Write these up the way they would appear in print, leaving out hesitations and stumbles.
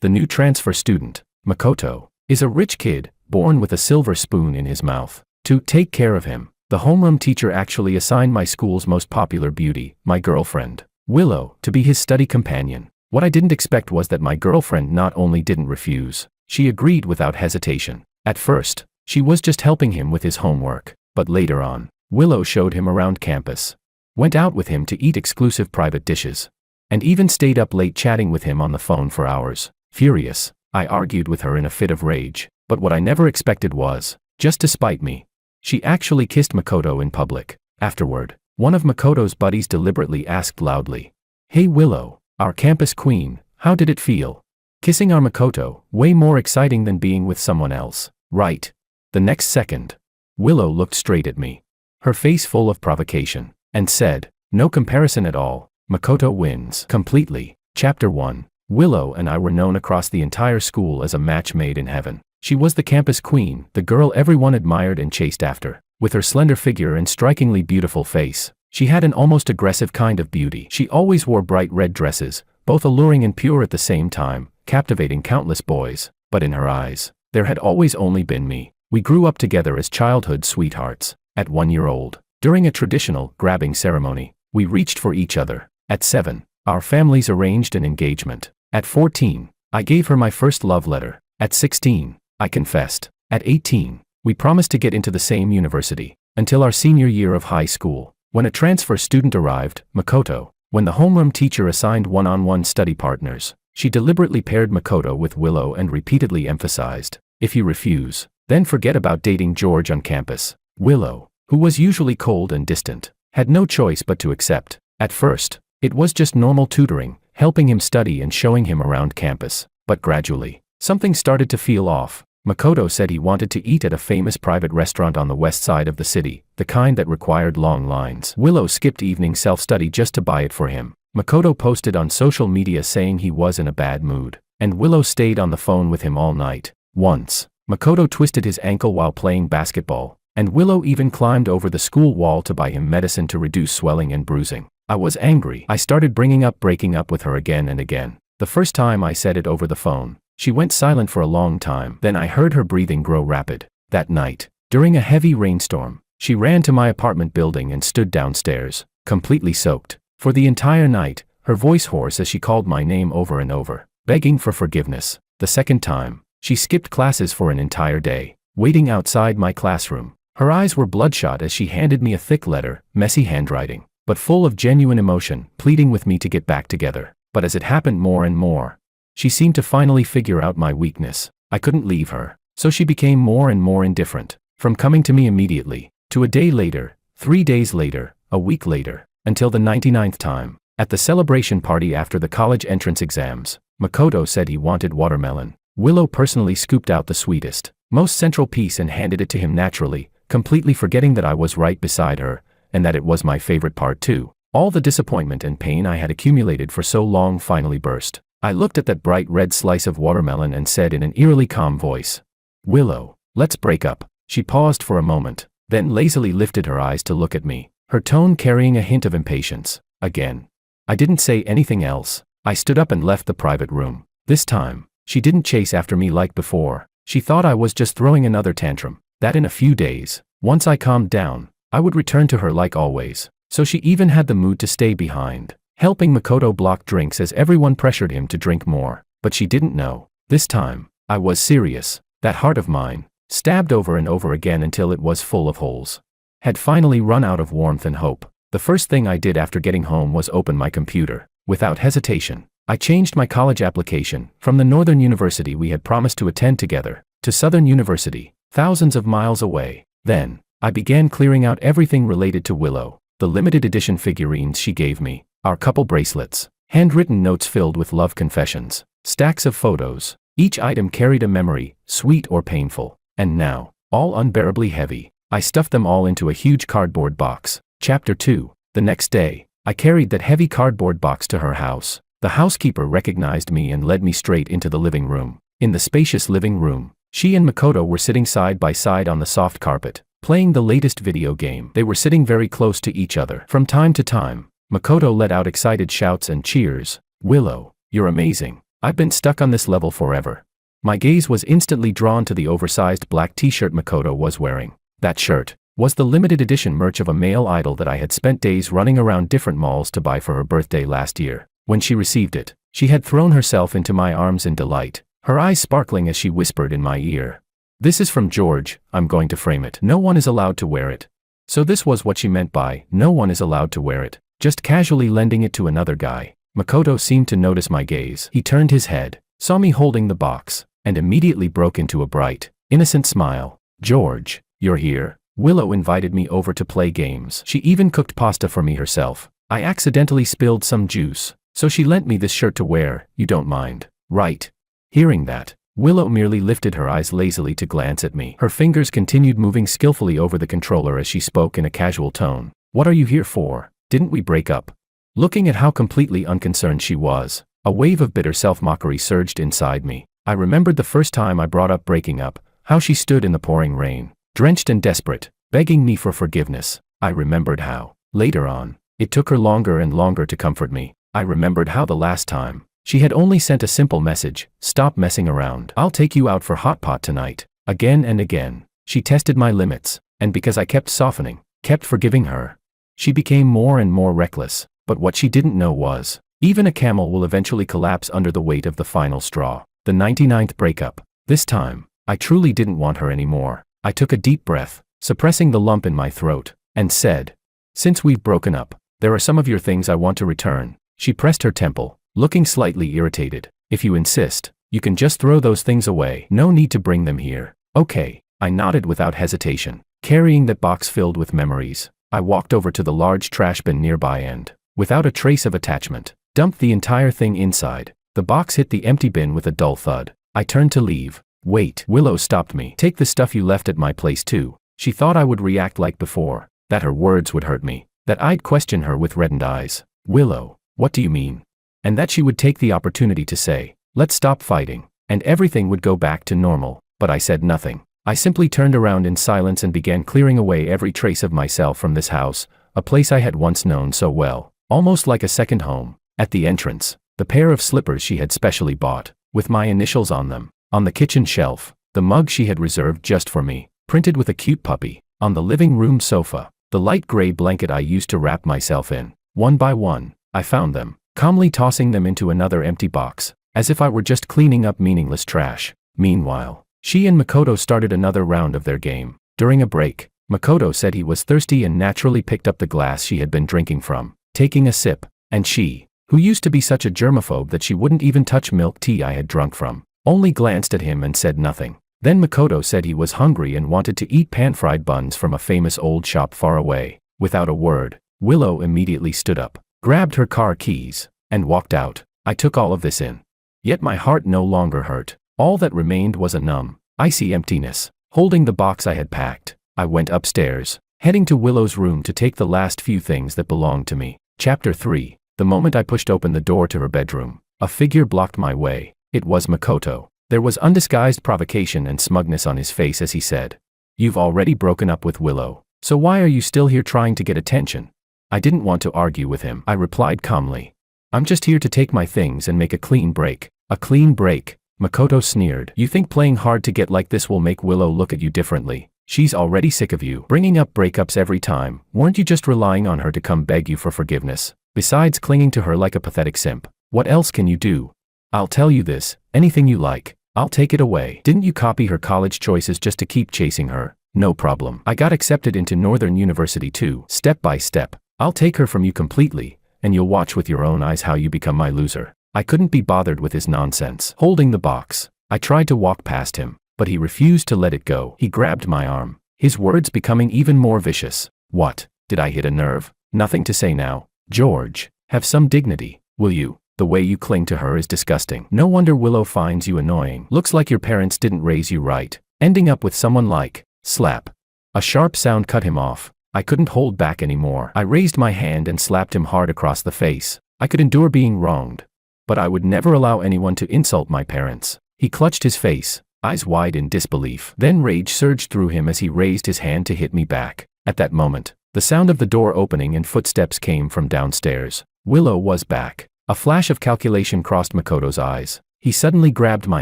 The new transfer student, Makoto, is a rich kid, born with a silver spoon in his mouth. To take care of him, the homeroom teacher actually assigned my school's most popular beauty, my girlfriend, Willow, to be his study companion. What I didn't expect was that my girlfriend not only didn't refuse, she agreed without hesitation. At first, she was just helping him with his homework, but later on, Willow showed him around campus, went out with him to eat exclusive private dishes, and even stayed up late chatting with him on the phone for hours. Furious, I argued with her in a fit of rage, but what I never expected was, just to spite me, she actually kissed Makoto in public. Afterward, one of Makoto's buddies deliberately asked loudly, "Hey Willow, our campus queen, how did it feel? Kissing our Makoto, way more exciting than being with someone else, right?" The next second, Willow looked straight at me, her face full of provocation, and said, "No comparison at all, Makoto wins completely." Chapter 1. Willow and I were known across the entire school as a match made in heaven. She was the campus queen, the girl everyone admired and chased after. With her slender figure and strikingly beautiful face, she had an almost aggressive kind of beauty. She always wore bright red dresses, both alluring and pure at the same time, captivating countless boys. But in her eyes, there had always only been me. We grew up together as childhood sweethearts. At 1 year old, during a traditional grabbing ceremony, we reached for each other. At 7, our families arranged an engagement. At 14, I gave her my first love letter. At 16, I confessed. At 18, we promised to get into the same university, until our senior year of high school, when a transfer student arrived, Makoto. When the homeroom teacher assigned one-on-one study partners, she deliberately paired Makoto with Willow and repeatedly emphasized, "If you refuse, then forget about dating George on campus." Willow, who was usually cold and distant, had no choice but to accept. At first, it was just normal tutoring, helping him study and showing him around campus. But gradually, something started to feel off. Makoto said he wanted to eat at a famous private restaurant on the west side of the city, the kind that required long lines. Willow skipped evening self-study just to buy it for him. Makoto posted on social media saying he was in a bad mood, and Willow stayed on the phone with him all night. Once, Makoto twisted his ankle while playing basketball, and Willow even climbed over the school wall to buy him medicine to reduce swelling and bruising. I was angry. I started bringing up breaking up with her again and again. The first time I said it over the phone, she went silent for a long time. Then I heard her breathing grow rapid. That night, during a heavy rainstorm, she ran to my apartment building and stood downstairs, completely soaked. For the entire night, her voice hoarse as she called my name over and over, begging for forgiveness. The second time, she skipped classes for an entire day, waiting outside my classroom. Her eyes were bloodshot as she handed me a thick letter, messy handwriting, but full of genuine emotion, pleading with me to get back together. But as it happened more and more, she seemed to finally figure out my weakness. I couldn't leave her, so she became more and more indifferent, from coming to me immediately, to a day later, 3 days later, a week later, until the 99th time. At the celebration party after the college entrance exams, Makoto said he wanted watermelon. Willow personally scooped out the sweetest, most central piece and handed it to him naturally, completely forgetting that I was right beside her, and that it was my favorite part too. All the disappointment and pain I had accumulated for so long finally burst. I looked at that bright red slice of watermelon and said in an eerily calm voice, "Willow, let's break up." She paused for a moment, then lazily lifted her eyes to look at me, her tone carrying a hint of impatience. Again, I didn't say anything else. I stood up and left the private room. This time, she didn't chase after me like before. She thought I was just throwing another tantrum, that in a few days, once I calmed down, I would return to her like always. So she even had the mood to stay behind, helping Makoto block drinks as everyone pressured him to drink more. But she didn't know. This time, I was serious. That heart of mine, stabbed over and over again until it was full of holes, had finally run out of warmth and hope. The first thing I did after getting home was open my computer. Without hesitation, I changed my college application from the Northern University we had promised to attend together, to Southern University, thousands of miles away. Then, I began clearing out everything related to Willow. The limited edition figurines she gave me, our couple bracelets, handwritten notes filled with love confessions, stacks of photos. Each item carried a memory, sweet or painful, and now, all unbearably heavy. I stuffed them all into a huge cardboard box. Chapter 2. The next day, I carried that heavy cardboard box to her house. The housekeeper recognized me and led me straight into the living room. In the spacious living room, she and Makoto were sitting side by side on the soft carpet, playing the latest video game. They were sitting very close to each other. From time to time, Makoto let out excited shouts and cheers. "Willow, you're amazing. I've been stuck on this level forever. My gaze was instantly drawn to the oversized black t-shirt Makoto was wearing. That shirt was the limited edition merch of a male idol that I had spent days running around different malls to buy for her birthday last year. When she received it, she had thrown herself into my arms in delight, her eyes sparkling as she whispered in my ear, "This is from George, I'm going to frame it. No one is allowed to wear it." So this was what she meant by, no one is allowed to wear it, just casually lending it to another guy. Makoto seemed to notice my gaze. He turned his head, saw me holding the box, and immediately broke into a bright, innocent smile. "George, you're here." Willow invited me over to play games. She even cooked pasta for me herself. I accidentally spilled some juice, so she lent me this shirt to wear. You don't mind, right? Hearing that, Willow merely lifted her eyes lazily to glance at me. Her fingers continued moving skillfully over the controller as she spoke in a casual tone. "What are you here for? Didn't we break up?" Looking at how completely unconcerned she was, a wave of bitter self-mockery surged inside me. I remembered the first time I brought up breaking up, how she stood in the pouring rain, drenched and desperate, begging me for forgiveness. I remembered how, later on, it took her longer and longer to comfort me. I remembered how the last time, she had only sent a simple message, "Stop messing around. I'll take you out for hot pot tonight." Again and again, she tested my limits, and because I kept softening, kept forgiving her, she became more and more reckless. But what she didn't know was, even a camel will eventually collapse under the weight of the final straw. The 99th breakup. This time, I truly didn't want her anymore. I took a deep breath, suppressing the lump in my throat, and said, "Since we've broken up, there are some of your things I want to return." She pressed her temple, looking slightly irritated. "If you insist, you can just throw those things away. No need to bring them here." "Okay," I nodded without hesitation. Carrying that box filled with memories, I walked over to the large trash bin nearby and, without a trace of attachment, dumped the entire thing inside. The box hit the empty bin with a dull thud. I turned to leave. "Wait." Willow stopped me. "Take the stuff you left at my place too." She thought I would react like before, that her words would hurt me, that I'd question her with reddened eyes. "Willow, what do you mean?" And that she would take the opportunity to say, "Let's stop fighting," and everything would go back to normal. But I said nothing. I simply turned around in silence and began clearing away every trace of myself from this house, a place I had once known so well, almost like a second home. At the entrance, the pair of slippers she had specially bought, with my initials on them. On the kitchen shelf, the mug she had reserved just for me, printed with a cute puppy. On the living room sofa, the light gray blanket I used to wrap myself in. One by one, I found them, calmly tossing them into another empty box, as if I were just cleaning up meaningless trash. Meanwhile, she and Makoto started another round of their game. During a break, Makoto said he was thirsty and naturally picked up the glass she had been drinking from, taking a sip, and she, who used to be such a germaphobe that she wouldn't even touch milk tea I had drunk from, only glanced at him and said nothing. Then Makoto said he was hungry and wanted to eat pan-fried buns from a famous old shop far away. Without a word, Willow immediately stood up, grabbed her car keys, and walked out. I took all of this in. Yet my heart no longer hurt. All that remained was a numb, icy emptiness. Holding the box I had packed, I went upstairs, heading to Willow's room to take the last few things that belonged to me. Chapter 3. The moment I pushed open the door to her bedroom, a figure blocked my way. It was Makoto. There was undisguised provocation and smugness on his face as he said, "You've already broken up with Willow, so why are you still here trying to get attention?" I didn't want to argue with him. I replied calmly, "I'm just here to take my things and make a clean break." "A clean break?" Makoto sneered. "You think playing hard to get like this will make Willow look at you differently? She's already sick of you bringing up breakups every time. Weren't you just relying on her to come beg you for forgiveness? Besides clinging to her like a pathetic simp, what else can you do? I'll tell you this, anything you like, I'll take it away. Didn't you copy her college choices just to keep chasing her? No problem. I got accepted into Northern University too. Step by step, I'll take her from you completely, and you'll watch with your own eyes how you become my loser." I couldn't be bothered with his nonsense. Holding the box, I tried to walk past him, but he refused to let it go. He grabbed my arm, his words becoming even more vicious. "What? Did I hit a nerve? Nothing to say now. George, have some dignity, will you? The way you cling to her is disgusting. No wonder Willow finds you annoying. Looks like your parents didn't raise you right. Ending up with someone like..." Slap. A sharp sound cut him off. I couldn't hold back anymore. I raised my hand and slapped him hard across the face. I could endure being wronged, but I would never allow anyone to insult my parents. He clutched his face, eyes wide in disbelief. Then rage surged through him as he raised his hand to hit me back. At that moment, the sound of the door opening and footsteps came from downstairs. Willow was back. A flash of calculation crossed Makoto's eyes. He suddenly grabbed my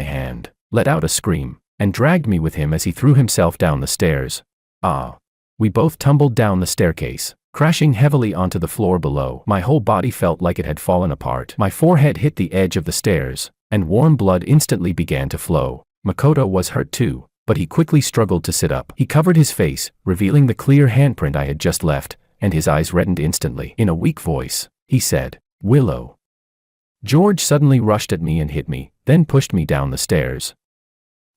hand, let out a scream, and dragged me with him as he threw himself down the stairs. Ah! We both tumbled down the staircase, crashing heavily onto the floor below. My whole body felt like it had fallen apart. My forehead hit the edge of the stairs, and warm blood instantly began to flow. Makoto was hurt too, but he quickly struggled to sit up. He covered his face, revealing the clear handprint I had just left, and his eyes reddened instantly. In a weak voice, he said, "Willow." George suddenly rushed at me and hit me, then pushed me down the stairs.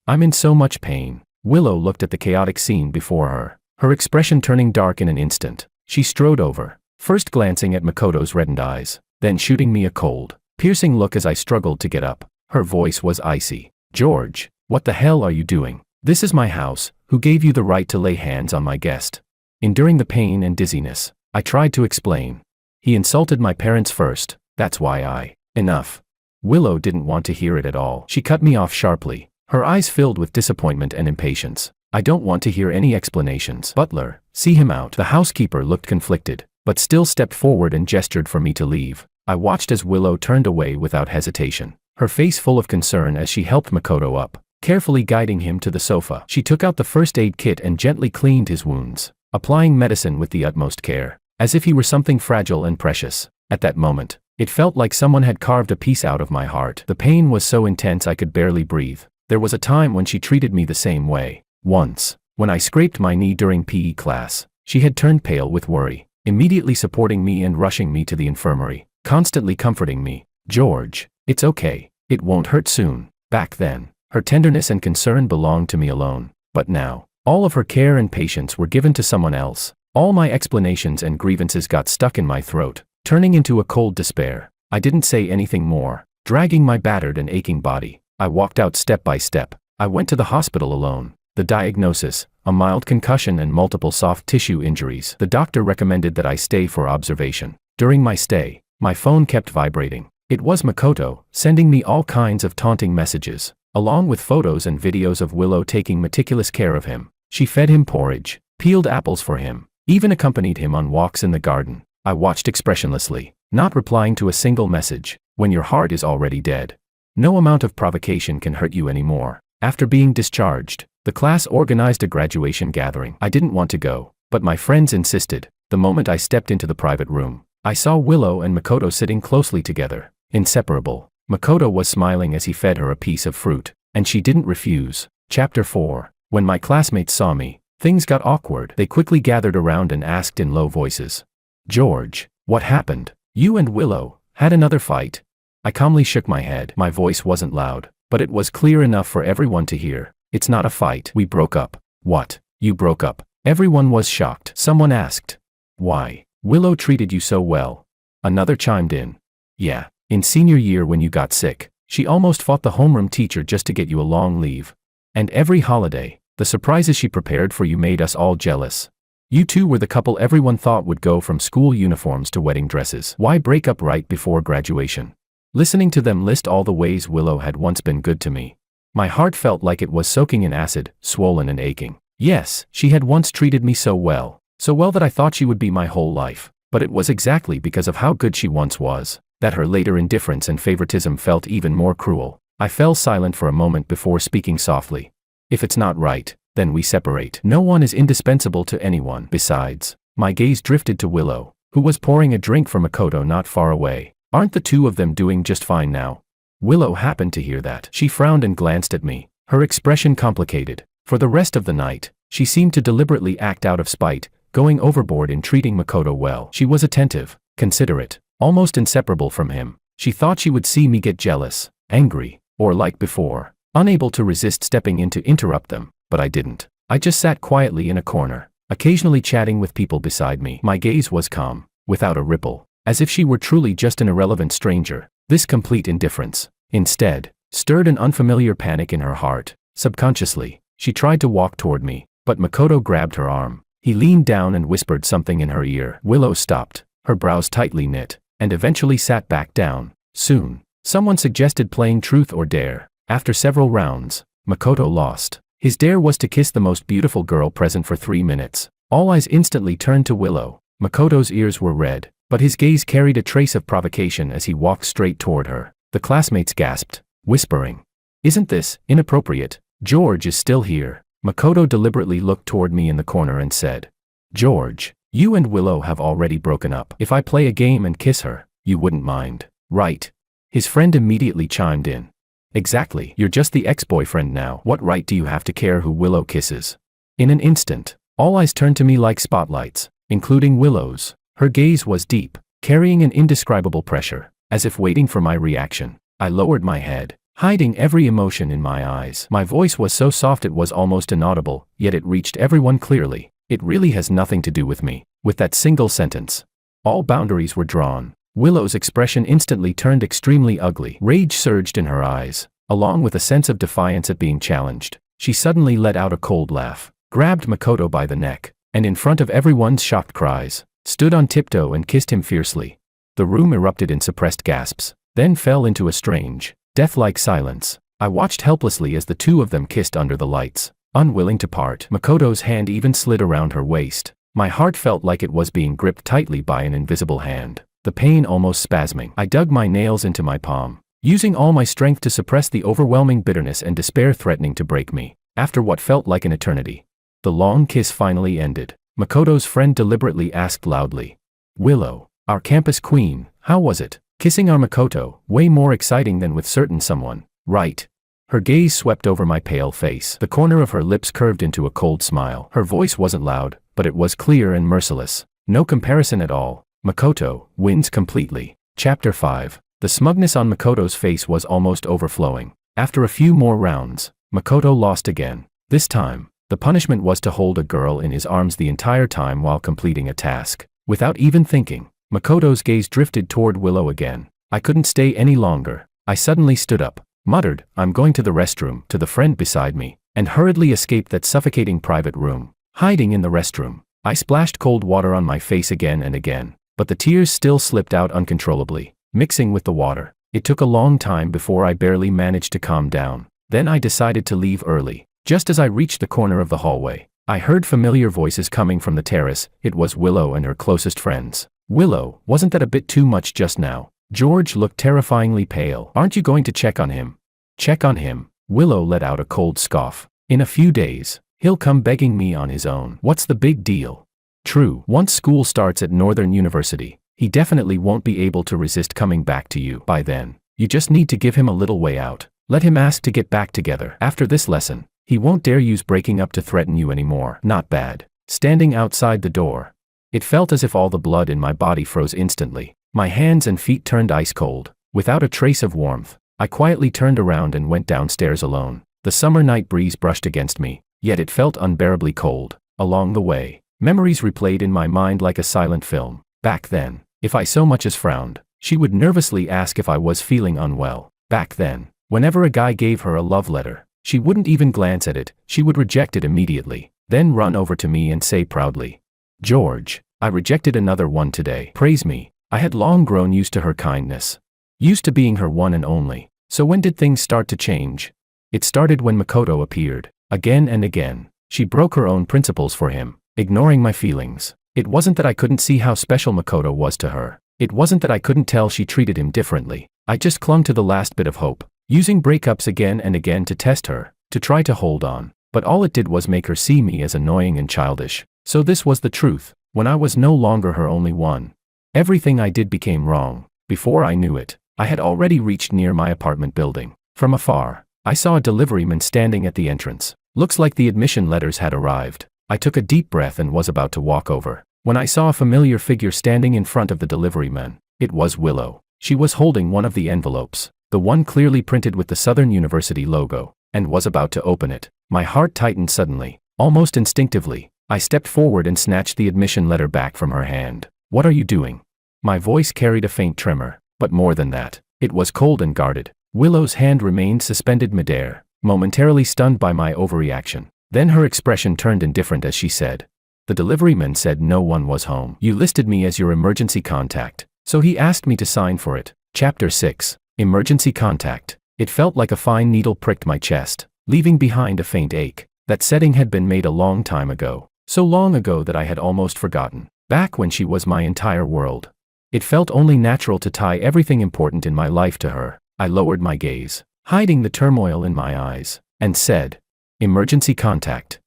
"I'm in so much pain." Willow looked at the chaotic scene before her, her expression turning dark in an instant. She strode over, first glancing at Makoto's reddened eyes, then shooting me a cold, piercing look as I struggled to get up. Her voice was icy. "George, what the hell are you doing? This is my house. Who gave you the right to lay hands on my guest?" Enduring the pain and dizziness, I tried to explain. "He insulted my parents first, that's why I..." "Enough." Willow didn't want to hear it at all. She cut me off sharply, her eyes filled with disappointment and impatience. "I don't want to hear any explanations. Butler, see him out." The housekeeper looked conflicted, but still stepped forward and gestured for me to leave. I watched as Willow turned away without hesitation, her face full of concern as she helped Makoto up, carefully guiding him to the sofa. She took out the first aid kit and gently cleaned his wounds, applying medicine with the utmost care, as if he were something fragile and precious. At that moment, it felt like someone had carved a piece out of my heart. The pain was so intense I could barely breathe. There was a time when she treated me the same way. Once, when I scraped my knee during PE class, she had turned pale with worry, immediately supporting me and rushing me to the infirmary, constantly comforting me. "George, it's okay. It won't hurt soon." Back then, her tenderness and concern belonged to me alone. But now, all of her care and patience were given to someone else. All my explanations and grievances got stuck in my throat, turning into a cold despair. I didn't say anything more. Dragging my battered and aching body, I walked out step by step. I went to the hospital alone. The diagnosis, a mild concussion and multiple soft tissue injuries. The doctor recommended that I stay for observation. During my stay, my phone kept vibrating. It was Makoto, sending me all kinds of taunting messages, along with photos and videos of Willow taking meticulous care of him. She fed him porridge, peeled apples for him, even accompanied him on walks in the garden. I watched expressionlessly, not replying to a single message. When your heart is already dead, no amount of provocation can hurt you anymore. After being discharged, the class organized a graduation gathering. I didn't want to go, but my friends insisted. The moment I stepped into the private room, I saw Willow and Makoto sitting closely together, inseparable. Makoto was smiling as he fed her a piece of fruit, and she didn't refuse. Chapter 4. When my classmates saw me, things got awkward. They quickly gathered around and asked in low voices, "George, what happened? You and Willow had another fight?" I calmly shook my head. My voice wasn't loud, but it was clear enough for everyone to hear. "It's not a fight. We broke up." "What? You broke up?" Everyone was shocked. Someone asked, "Why? Willow treated you so well." Another chimed in, "Yeah, in senior year when you got sick, she almost fought the homeroom teacher just to get you a long leave. And every holiday, the surprises she prepared for you made us all jealous. You two were the couple everyone thought would go from school uniforms to wedding dresses. Why break up right before graduation?" Listening to them list all the ways Willow had once been good to me, my heart felt like it was soaking in acid, swollen and aching. Yes, she had once treated me so well that I thought she would be my whole life. But it was exactly because of how good she once was, that her later indifference and favoritism felt even more cruel. I fell silent for a moment before speaking softly. "If it's not right, then we separate. No one is indispensable to anyone. Besides," my gaze drifted to Willow, who was pouring a drink for Makoto not far away. "Aren't the two of them doing just fine now?" Willow happened to hear that. She frowned and glanced at me, her expression complicated. For the rest of the night, she seemed to deliberately act out of spite, going overboard in treating Makoto well. She was attentive, considerate, almost inseparable from him. She thought she would see me get jealous, angry, or like before, unable to resist stepping in to interrupt them, but I didn't. I just sat quietly in a corner, occasionally chatting with people beside me. My gaze was calm, without a ripple, as if she were truly just an irrelevant stranger. This complete indifference, instead, stirred an unfamiliar panic in her heart. Subconsciously, she tried to walk toward me, but Makoto grabbed her arm. He leaned down and whispered something in her ear. Willow stopped, her brows tightly knit, and eventually sat back down. Soon, someone suggested playing Truth or Dare. After several rounds, Makoto lost. His dare was to kiss the most beautiful girl present for 3 minutes. All eyes instantly turned to Willow. Makoto's ears were red, but his gaze carried a trace of provocation as he walked straight toward her. The classmates gasped, whispering. Isn't this inappropriate? George is still here. Makoto deliberately looked toward me in the corner and said, George, you and Willow have already broken up. If I play a game and kiss her, you wouldn't mind, right? His friend immediately chimed in. Exactly, you're just the ex-boyfriend now. What right do you have to care who Willow kisses? In an instant, all eyes turned to me like spotlights, including Willow's. Her gaze was deep, carrying an indescribable pressure, as if waiting for my reaction. I lowered my head, hiding every emotion in my eyes. My voice was so soft it was almost inaudible, yet it reached everyone clearly. It really has nothing to do with me. With that single sentence, all boundaries were drawn. Willow's expression instantly turned extremely ugly. Rage surged in her eyes, along with a sense of defiance at being challenged. She suddenly let out a cold laugh, grabbed Makoto by the neck, and in front of everyone's shocked cries, stood on tiptoe and kissed him fiercely. The room erupted in suppressed gasps, then fell into a strange, death-like silence. I watched helplessly as the two of them kissed under the lights, unwilling to part. Makoto's hand even slid around her waist. My heart felt like it was being gripped tightly by an invisible hand, the pain almost spasming. I dug my nails into my palm, using all my strength to suppress the overwhelming bitterness and despair threatening to break me. After what felt like an eternity, the long kiss finally ended. Makoto's friend deliberately asked loudly, Willow, our campus queen, how was it? Kissing our Makoto, way more exciting than with certain someone, right? Her gaze swept over my pale face. The corner of her lips curved into a cold smile. Her voice wasn't loud, but it was clear and merciless. No comparison at all. Makoto wins completely. Chapter 5. The smugness on Makoto's face was almost overflowing. After a few more rounds, Makoto lost again. This time, the punishment was to hold a girl in his arms the entire time while completing a task. Without even thinking, Makoto's gaze drifted toward Willow again. I couldn't stay any longer. I suddenly stood up, muttered, I'm going to the restroom, to the friend beside me, and hurriedly escaped that suffocating private room. Hiding in the restroom, I splashed cold water on my face again and again, but the tears still slipped out uncontrollably, mixing with the water. It took a long time before I barely managed to calm down. Then I decided to leave early. Just as I reached the corner of the hallway, I heard familiar voices coming from the terrace. It was Willow and her closest friends. Willow, wasn't that a bit too much just now? George looked terrifyingly pale. Aren't you going to check on him? Check on him? Willow let out a cold scoff. In a few days, he'll come begging me on his own. What's the big deal? True, once school starts at Northern University, he definitely won't be able to resist coming back to you by then. You just need to give him a little way out. Let him ask to get back together. After this lesson, he won't dare use breaking up to threaten you anymore. Not bad. Standing outside the door, it felt as if all the blood in my body froze instantly. My hands and feet turned ice cold. Without a trace of warmth, I quietly turned around and went downstairs alone. The summer night breeze brushed against me, yet it felt unbearably cold. Along the way, memories replayed in my mind like a silent film. Back then, if I so much as frowned, she would nervously ask if I was feeling unwell. Back then, whenever a guy gave her a love letter, she wouldn't even glance at it. She would reject it immediately, then run over to me and say proudly, George, I rejected another one today. Praise me. I had long grown used to her kindness, used to being her one and only. So when did things start to change? It started when Makoto appeared. Again and again, she broke her own principles for him, ignoring my feelings. It wasn't that I couldn't see how special Makoto was to her. It wasn't that I couldn't tell she treated him differently. I just clung to the last bit of hope, using breakups again and again to test her, to try to hold on. But all it did was make her see me as annoying and childish. So this was the truth, when I was no longer her only one. Everything I did became wrong. Before I knew it, I had already reached near my apartment building. From afar, I saw a deliveryman standing at the entrance. Looks like the admission letters had arrived. I took a deep breath and was about to walk over, when I saw a familiar figure standing in front of the deliveryman. It was Willow. She was holding one of the envelopes, the one clearly printed with the Southern University logo, and was about to open it. My heart tightened suddenly. Almost instinctively, I stepped forward and snatched the admission letter back from her hand. What are you doing? My voice carried a faint tremor, but more than that, it was cold and guarded. Willow's hand remained suspended midair, momentarily stunned by my overreaction. Then her expression turned indifferent as she said, the deliveryman said no one was home. You listed me as your emergency contact, so he asked me to sign for it. Chapter 6. Emergency contact. It felt like a fine needle pricked my chest, leaving behind a faint ache. That setting had been made a long time ago, so long ago that I had almost forgotten. Back when she was my entire world. It felt only natural to tie everything important in my life to her. I lowered my gaze, hiding the turmoil in my eyes, and said, "Emergency contact."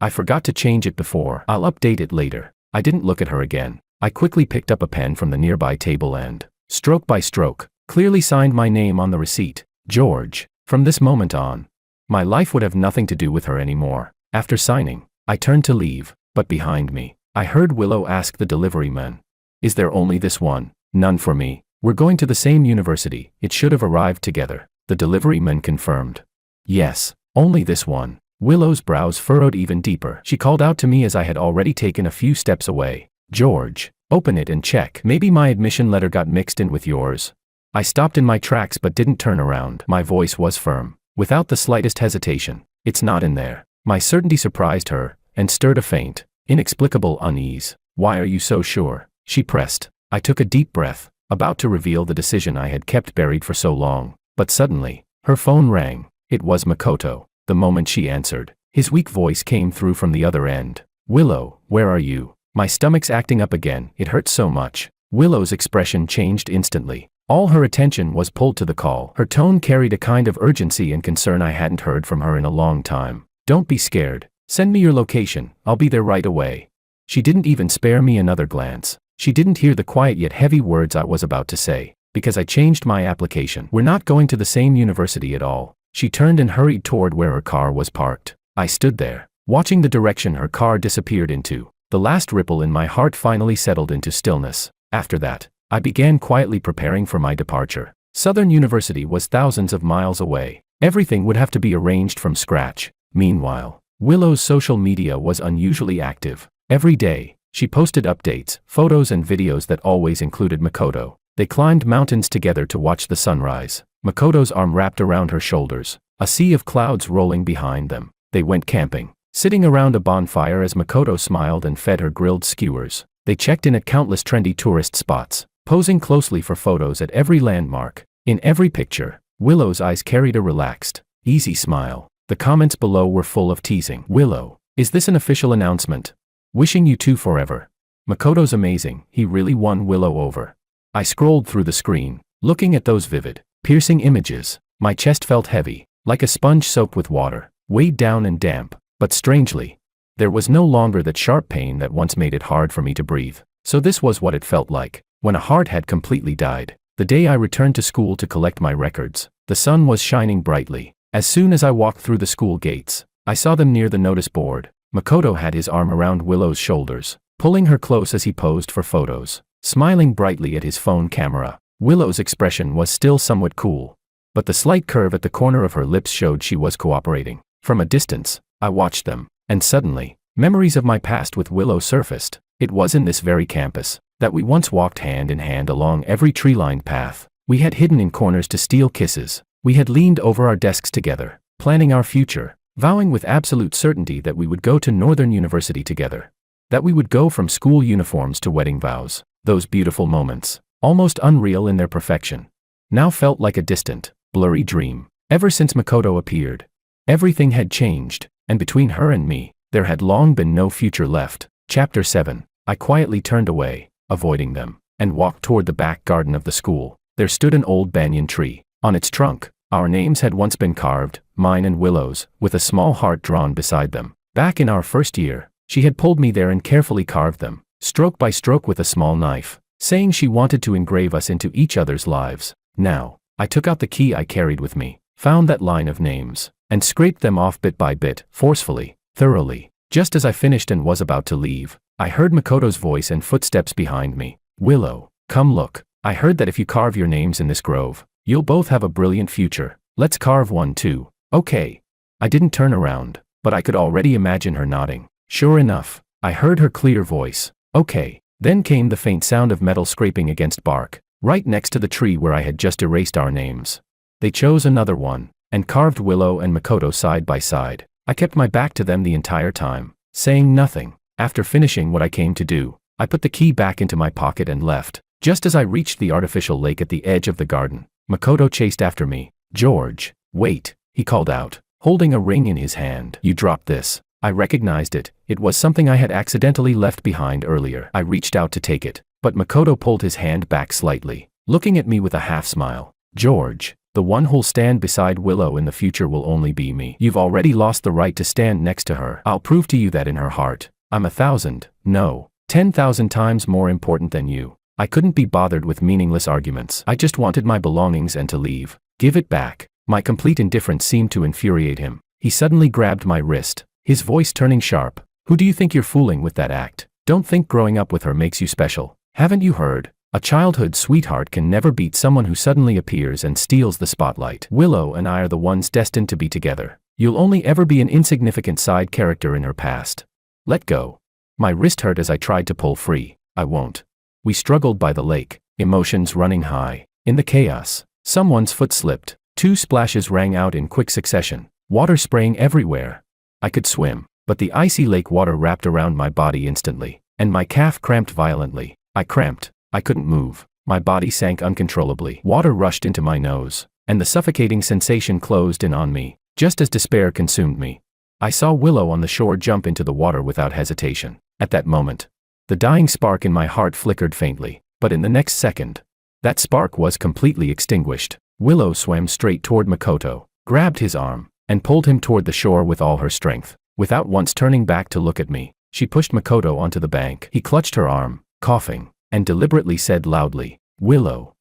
I forgot to change it before. I'll update it later. I didn't look at her again. I quickly picked up a pen from the nearby table and, stroke by stroke, clearly signed my name on the receipt, George. From this moment on, my life would have nothing to do with her anymore. After signing, I turned to leave, but behind me, I heard Willow ask the delivery man, "Is there only this one?" "None for me. We're going to the same university. It should have arrived together." The delivery man confirmed. "Yes, only this one." Willow's brows furrowed even deeper. She called out to me as I had already taken a few steps away, "George, open it and check. Maybe my admission letter got mixed in with yours." I stopped in my tracks but didn't turn around. My voice was firm, without the slightest hesitation. "It's not in there." My certainty surprised her, and stirred a faint, inexplicable unease. "Why are you so sure?" she pressed. I took a deep breath, about to reveal the decision I had kept buried for so long, but suddenly, her phone rang. It was Makoto. The moment she answered, his weak voice came through from the other end. "Willow, where are you?" My stomach's acting up again. It hurt so much. Willow's expression changed instantly. All her attention was pulled to the call. Her tone carried a kind of urgency and concern I hadn't heard from her in a long time. "Don't be scared. Send me your location. I'll be there right away." She didn't even spare me another glance. She didn't hear the quiet yet heavy words I was about to say, because I changed my application. "We're not going to the same university at all." She turned and hurried toward where her car was parked. I stood there, watching the direction her car disappeared into. The last ripple in my heart finally settled into stillness. After that, I began quietly preparing for my departure. Southern University was thousands of miles away. Everything would have to be arranged from scratch. Meanwhile, Willow's social media was unusually active. Every day, she posted updates, photos and videos that always included Makoto. They climbed mountains together to watch the sunrise, Makoto's arm wrapped around her shoulders, a sea of clouds rolling behind them. They went camping, sitting around a bonfire as Makoto smiled and fed her grilled skewers. They checked in at countless trendy tourist spots, posing closely for photos at every landmark. In every picture, Willow's eyes carried a relaxed, easy smile. The comments below were full of teasing. "Willow, is this an official announcement? Wishing you two forever. Makoto's amazing, he really won Willow over." I scrolled through the screen, looking at those vivid, piercing images. My chest felt heavy, like a sponge soaked with water, weighed down and damp. But strangely, there was no longer that sharp pain that once made it hard for me to breathe. So this was what it felt like, when a heart had completely died. The day I returned to school to collect my records, the sun was shining brightly. As soon as I walked through the school gates, I saw them near the notice board. Makoto had his arm around Willow's shoulders, pulling her close as he posed for photos, smiling brightly at his phone camera. Willow's expression was still somewhat cool, but the slight curve at the corner of her lips showed she was cooperating. From a distance, I watched them, and suddenly, memories of my past with Willow surfaced. It was in this very campus that we once walked hand in hand along every tree-lined path. We had hidden in corners to steal kisses. We had leaned over our desks together, planning our future, vowing with absolute certainty that we would go to Northern University together, that we would go from school uniforms to wedding vows. Those beautiful moments, almost unreal in their perfection, now felt like a distant, blurry dream. Ever since Makoto appeared, everything had changed, and between her and me, there had long been no future left. Chapter 7. I quietly turned away, avoiding them, and walked toward the back garden of the school. There stood an old banyan tree. On its trunk, our names had once been carved, mine and Willow's, with a small heart drawn beside them. Back in our first year, she had pulled me there and carefully carved them, stroke by stroke with a small knife, saying she wanted to engrave us into each other's lives. Now, I took out the key I carried with me, found that line of names, and scraped them off bit by bit, forcefully, thoroughly. Just as I finished and was about to leave, I heard Makoto's voice and footsteps behind me. "Willow, come look. I heard that if you carve your names in this grove, you'll both have a brilliant future. Let's carve one too." "Okay." I didn't turn around, but I could already imagine her nodding. Sure enough, I heard her clear voice. "Okay." Then came the faint sound of metal scraping against bark, right next to the tree where I had just erased our names. They chose another one, and carved Willow and Makoto side by side. I kept my back to them the entire time, saying nothing. After finishing what I came to do, I put the key back into my pocket and left. Just as I reached the artificial lake at the edge of the garden, Makoto chased after me. "George, wait," he called out, holding a ring in his hand. "You dropped this." I recognized it. It was something I had accidentally left behind earlier. I reached out to take it, but Makoto pulled his hand back slightly, looking at me with a half smile. "George, The one who'll stand beside Willow in the future will only be me. You've already lost the right to stand next to her. I'll prove to you that in her heart, I'm 1,000, no, 10,000 times more important than you. I couldn't be bothered with meaningless arguments. I just wanted my belongings and to leave. Give it back. My complete indifference seemed to infuriate him. He suddenly grabbed my wrist, his voice turning sharp. Who do you think you're fooling with that act? Don't think growing up with her makes you special. Haven't you heard? A childhood sweetheart can never beat someone who suddenly appears and steals the spotlight. Willow and I are the ones destined to be together. You'll only ever be an insignificant side character in her past. Let go. My wrist hurt as I tried to pull free. I won't. We struggled by the lake, emotions running high. In the chaos, someone's foot slipped. 2 splashes rang out in quick succession, water spraying everywhere. I could swim, but the icy lake water wrapped around my body instantly, and my calf cramped violently. I cramped. I couldn't move. My body sank uncontrollably. Water rushed into my nose, and the suffocating sensation closed in on me, just as despair consumed me. I saw Willow on the shore jump into the water without hesitation. At that moment, the dying spark in my heart flickered faintly, but in the next second, that spark was completely extinguished. Willow swam straight toward Makoto, grabbed his arm, and pulled him toward the shore with all her strength. Without once turning back to look at me, she pushed Makoto onto the bank. He clutched her arm, coughing, and deliberately said loudly, "Willow.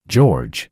George.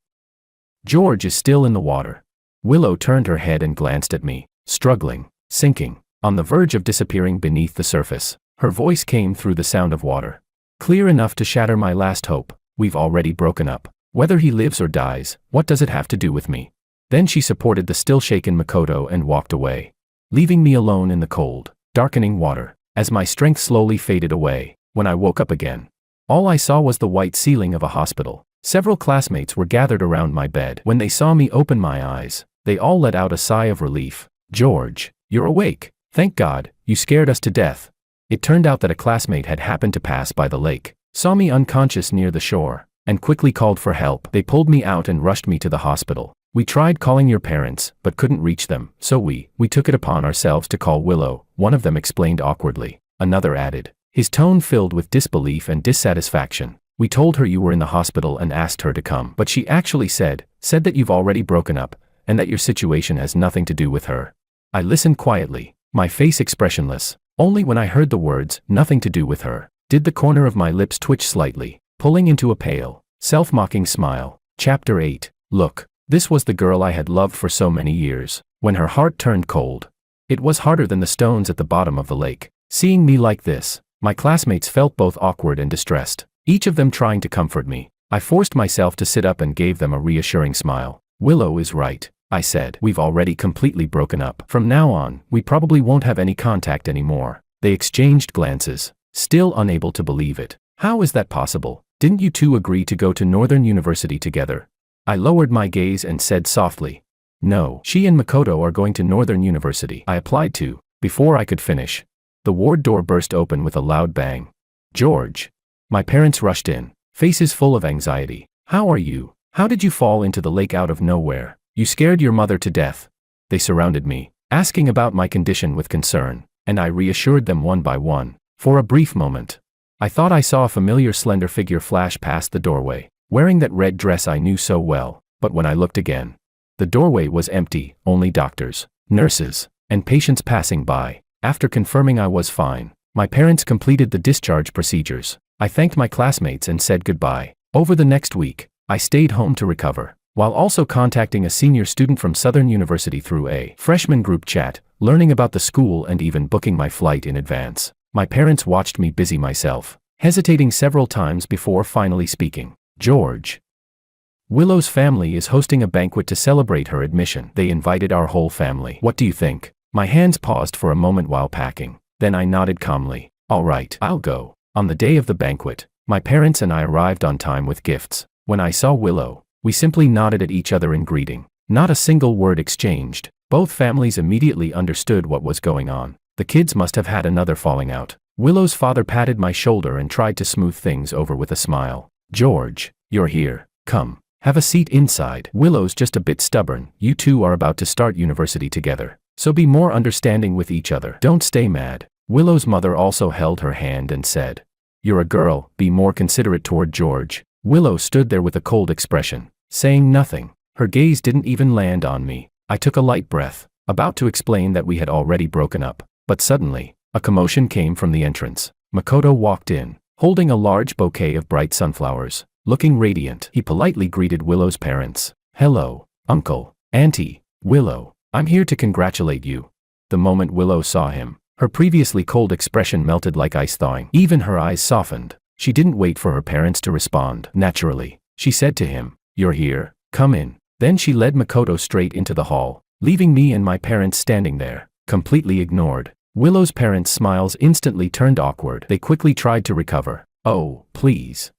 George is still in the water." Willow turned her head and glanced at me, struggling, sinking, on the verge of disappearing beneath the surface. Her voice came through the sound of water, clear enough to shatter my last hope. "We've already broken up. Whether he lives or dies, what does it have to do with me?" Then she supported the still shaken Makoto and walked away, leaving me alone in the cold, darkening water. As my strength slowly faded away, when I woke up again, all I saw was the white ceiling of a hospital. Several classmates were gathered around my bed. When they saw me open my eyes, they all let out a sigh of relief. "George, you're awake. Thank God, you scared us to death." It turned out that a classmate had happened to pass by the lake, saw me unconscious near the shore, and quickly called for help. They pulled me out and rushed me to the hospital. "We tried calling your parents, but couldn't reach them, so we took it upon ourselves to call Willow," one of them explained awkwardly. Another added, his tone filled with disbelief and dissatisfaction. "We told her you were in the hospital and asked her to come, but she actually said that you've already broken up, and that your situation has nothing to do with her." I listened quietly, my face expressionless. Only when I heard the words, "nothing to do with her," did the corner of my lips twitch slightly, pulling into a pale, self-mocking smile. Chapter 8. Look, this was the girl I had loved for so many years. When her heart turned cold, it was harder than the stones at the bottom of the lake. Seeing me like this, my classmates felt both awkward and distressed, each of them trying to comfort me. I forced myself to sit up and gave them a reassuring smile. "Willow is right," I said. "We've already completely broken up. From now on, we probably won't have any contact anymore." They exchanged glances, still unable to believe it. "How is that possible? Didn't you two agree to go to Northern University together?" I lowered my gaze and said softly, "No, she and Makoto are going to Northern University." I applied to. Before I could finish, the ward door burst open with a loud bang. "George." My parents rushed in, faces full of anxiety. "How are you? How did you fall into the lake out of nowhere? You scared your mother to death." They surrounded me, asking about my condition with concern, and I reassured them one by one. For a brief moment, I thought I saw a familiar slender figure flash past the doorway, wearing that red dress I knew so well, but when I looked again, the doorway was empty, only doctors, nurses, and patients passing by. After confirming I was fine, my parents completed the discharge procedures. I thanked my classmates and said goodbye. Over the next week, I stayed home to recover, while also contacting a senior student from Southern University through a freshman group chat, learning about the school and even booking my flight in advance. My parents watched me busy myself, hesitating several times before finally speaking. "George. Willow's family is hosting a banquet to celebrate her admission. They invited our whole family. What do you think?" My hands paused for a moment while packing. Then I nodded calmly. "All right, I'll go." On the day of the banquet, my parents and I arrived on time with gifts. When I saw Willow, we simply nodded at each other in greeting. Not a single word exchanged. Both families immediately understood what was going on. The kids must have had another falling out. Willow's father patted my shoulder and tried to smooth things over with a smile. "George, you're here. Come, have a seat inside. Willow's just a bit stubborn. You two are about to start university together, so be more understanding with each other. Don't stay mad." Willow's mother also held her hand and said, "You're a girl, be more considerate toward George." Willow stood there with a cold expression, saying nothing. Her gaze didn't even land on me. I took a light breath, about to explain that we had already broken up. But suddenly, a commotion came from the entrance. Makoto walked in, holding a large bouquet of bright sunflowers. Looking radiant, he politely greeted Willow's parents. "Hello, Uncle, Auntie, Willow. I'm here to congratulate you." The moment Willow saw him, her previously cold expression melted like ice thawing. Even her eyes softened. She didn't wait for her parents to respond. Naturally, she said to him, "You're here, come in." Then she led Makoto straight into the hall, leaving me and my parents standing there, completely ignored. Willow's parents' smiles instantly turned awkward. They quickly tried to recover. "Oh, please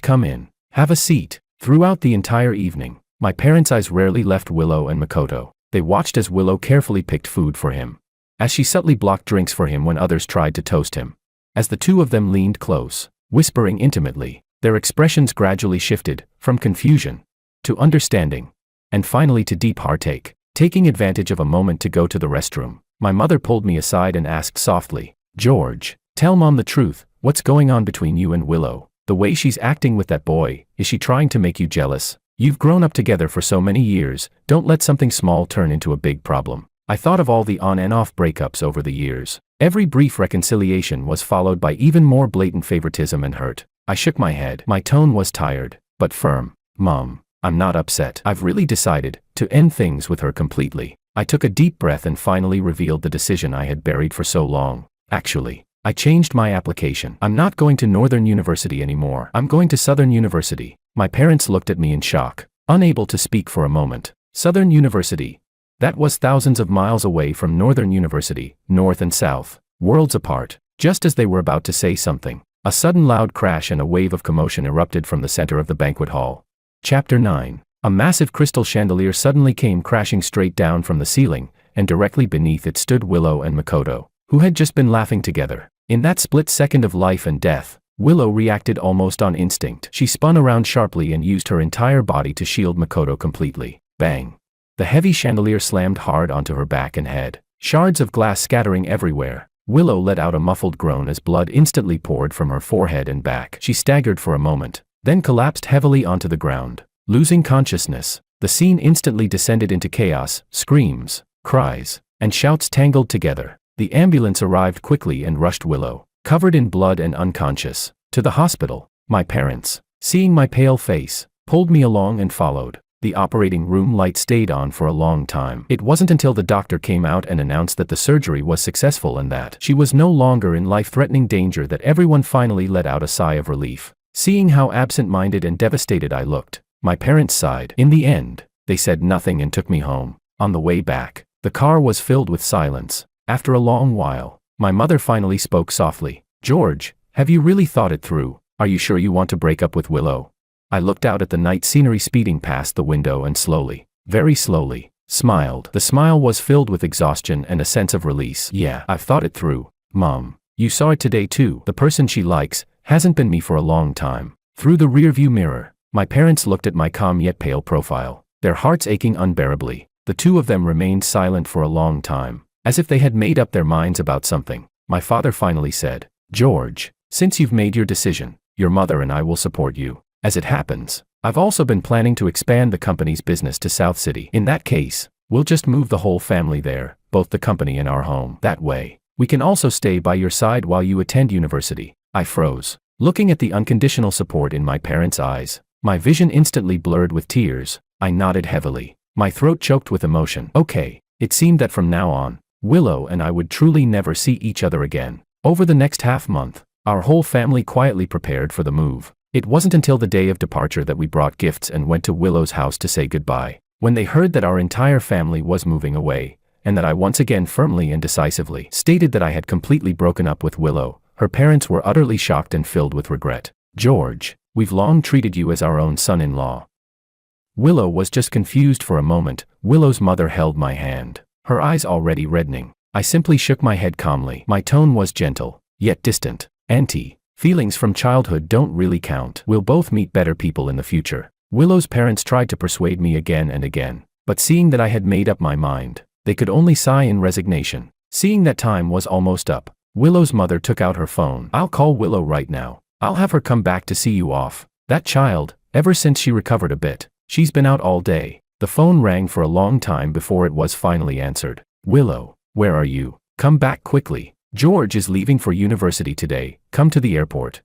come in. Have a seat." Throughout the entire evening, my parents' eyes rarely left Willow and Makoto. They watched as Willow carefully picked food for him, as she subtly blocked drinks for him when others tried to toast him. As the two of them leaned close, whispering intimately, their expressions gradually shifted from confusion to understanding, and finally to deep heartache. Taking advantage of a moment to go to the restroom, my mother pulled me aside and asked softly, "George, tell Mom the truth. What's going on between you and Willow? The way she's acting with that boy, is she trying to make you jealous? You've grown up together for so many years, don't let something small turn into a big problem." I thought of all the on and off breakups over the years. Every brief reconciliation was followed by even more blatant favoritism and hurt. I shook my head. My tone was tired, but firm. "Mom, I'm not upset. I've really decided to end things with her completely." I took a deep breath and finally revealed the decision I had buried for so long. "Actually, I changed my application. I'm not going to Northern University anymore. I'm going to Southern University." My parents looked at me in shock, unable to speak for a moment. Southern University? That was thousands of miles away from Northern University, north and south, worlds apart. Just as they were about to say something, a sudden loud crash and a wave of commotion erupted from the center of the banquet hall. Chapter 9. A massive crystal chandelier suddenly came crashing straight down from the ceiling, and directly beneath it stood Willow and Makoto, who had just been laughing together. In that split second of life and death, Willow reacted almost on instinct. She spun around sharply and used her entire body to shield Makoto completely. Bang! The heavy chandelier slammed hard onto her back and head, shards of glass scattering everywhere. Willow let out a muffled groan as blood instantly poured from her forehead and back. She staggered for a moment, then collapsed heavily onto the ground, losing consciousness. The scene instantly descended into chaos. Screams, cries, and shouts tangled together. The ambulance arrived quickly and rushed Willow, covered in blood and unconscious, to the hospital. My parents, seeing my pale face, pulled me along and followed. The operating room light stayed on for a long time. It wasn't until the doctor came out and announced that the surgery was successful and that she was no longer in life-threatening danger that everyone finally let out a sigh of relief. Seeing how absent-minded and devastated I looked, my parents sighed. In the end, they said nothing and took me home. On the way back, the car was filled with silence. After a long while, my mother finally spoke softly. "George, have you really thought it through? Are you sure you want to break up with Willow?" I looked out at the night scenery speeding past the window and slowly, very slowly, smiled. The smile was filled with exhaustion and a sense of release. "Yeah, I've thought it through, Mom. You saw it today too. The person she likes hasn't been me for a long time." Through the rearview mirror, my parents looked at my calm yet pale profile, their hearts aching unbearably. The two of them remained silent for a long time, as if they had made up their minds about something. My father finally said, "George, since you've made your decision, your mother and I will support you. As it happens, I've also been planning to expand the company's business to South City. In that case, we'll just move the whole family there, both the company and our home. That way, we can also stay by your side while you attend university." I froze, looking at the unconditional support in my parents' eyes. My vision instantly blurred with tears. I nodded heavily, my throat choked with emotion. Okay, it seemed that from now on, Willow and I would truly never see each other again. Over the next half-month, our whole family quietly prepared for the move. It wasn't until the day of departure that we brought gifts and went to Willow's house to say goodbye. When they heard that our entire family was moving away, and that I once again firmly and decisively stated that I had completely broken up with Willow, her parents were utterly shocked and filled with regret. "George, we've long treated you as our own son-in-law." Willow was just confused for a moment. Willow's mother held my hand, her eyes already reddening. I simply shook my head calmly. My tone was gentle, yet distant. "Auntie, feelings from childhood don't really count. We'll both meet better people in the future." Willow's parents tried to persuade me again and again, but seeing that I had made up my mind, they could only sigh in resignation. Seeing that time was almost up, Willow's mother took out her phone. "I'll call Willow right now. I'll have her come back to see you off. That child, ever since she recovered a bit, she's been out all day." The phone rang for a long time before it was finally answered. Willow, where are you? Come back quickly. George is leaving for university today. Come to the airport.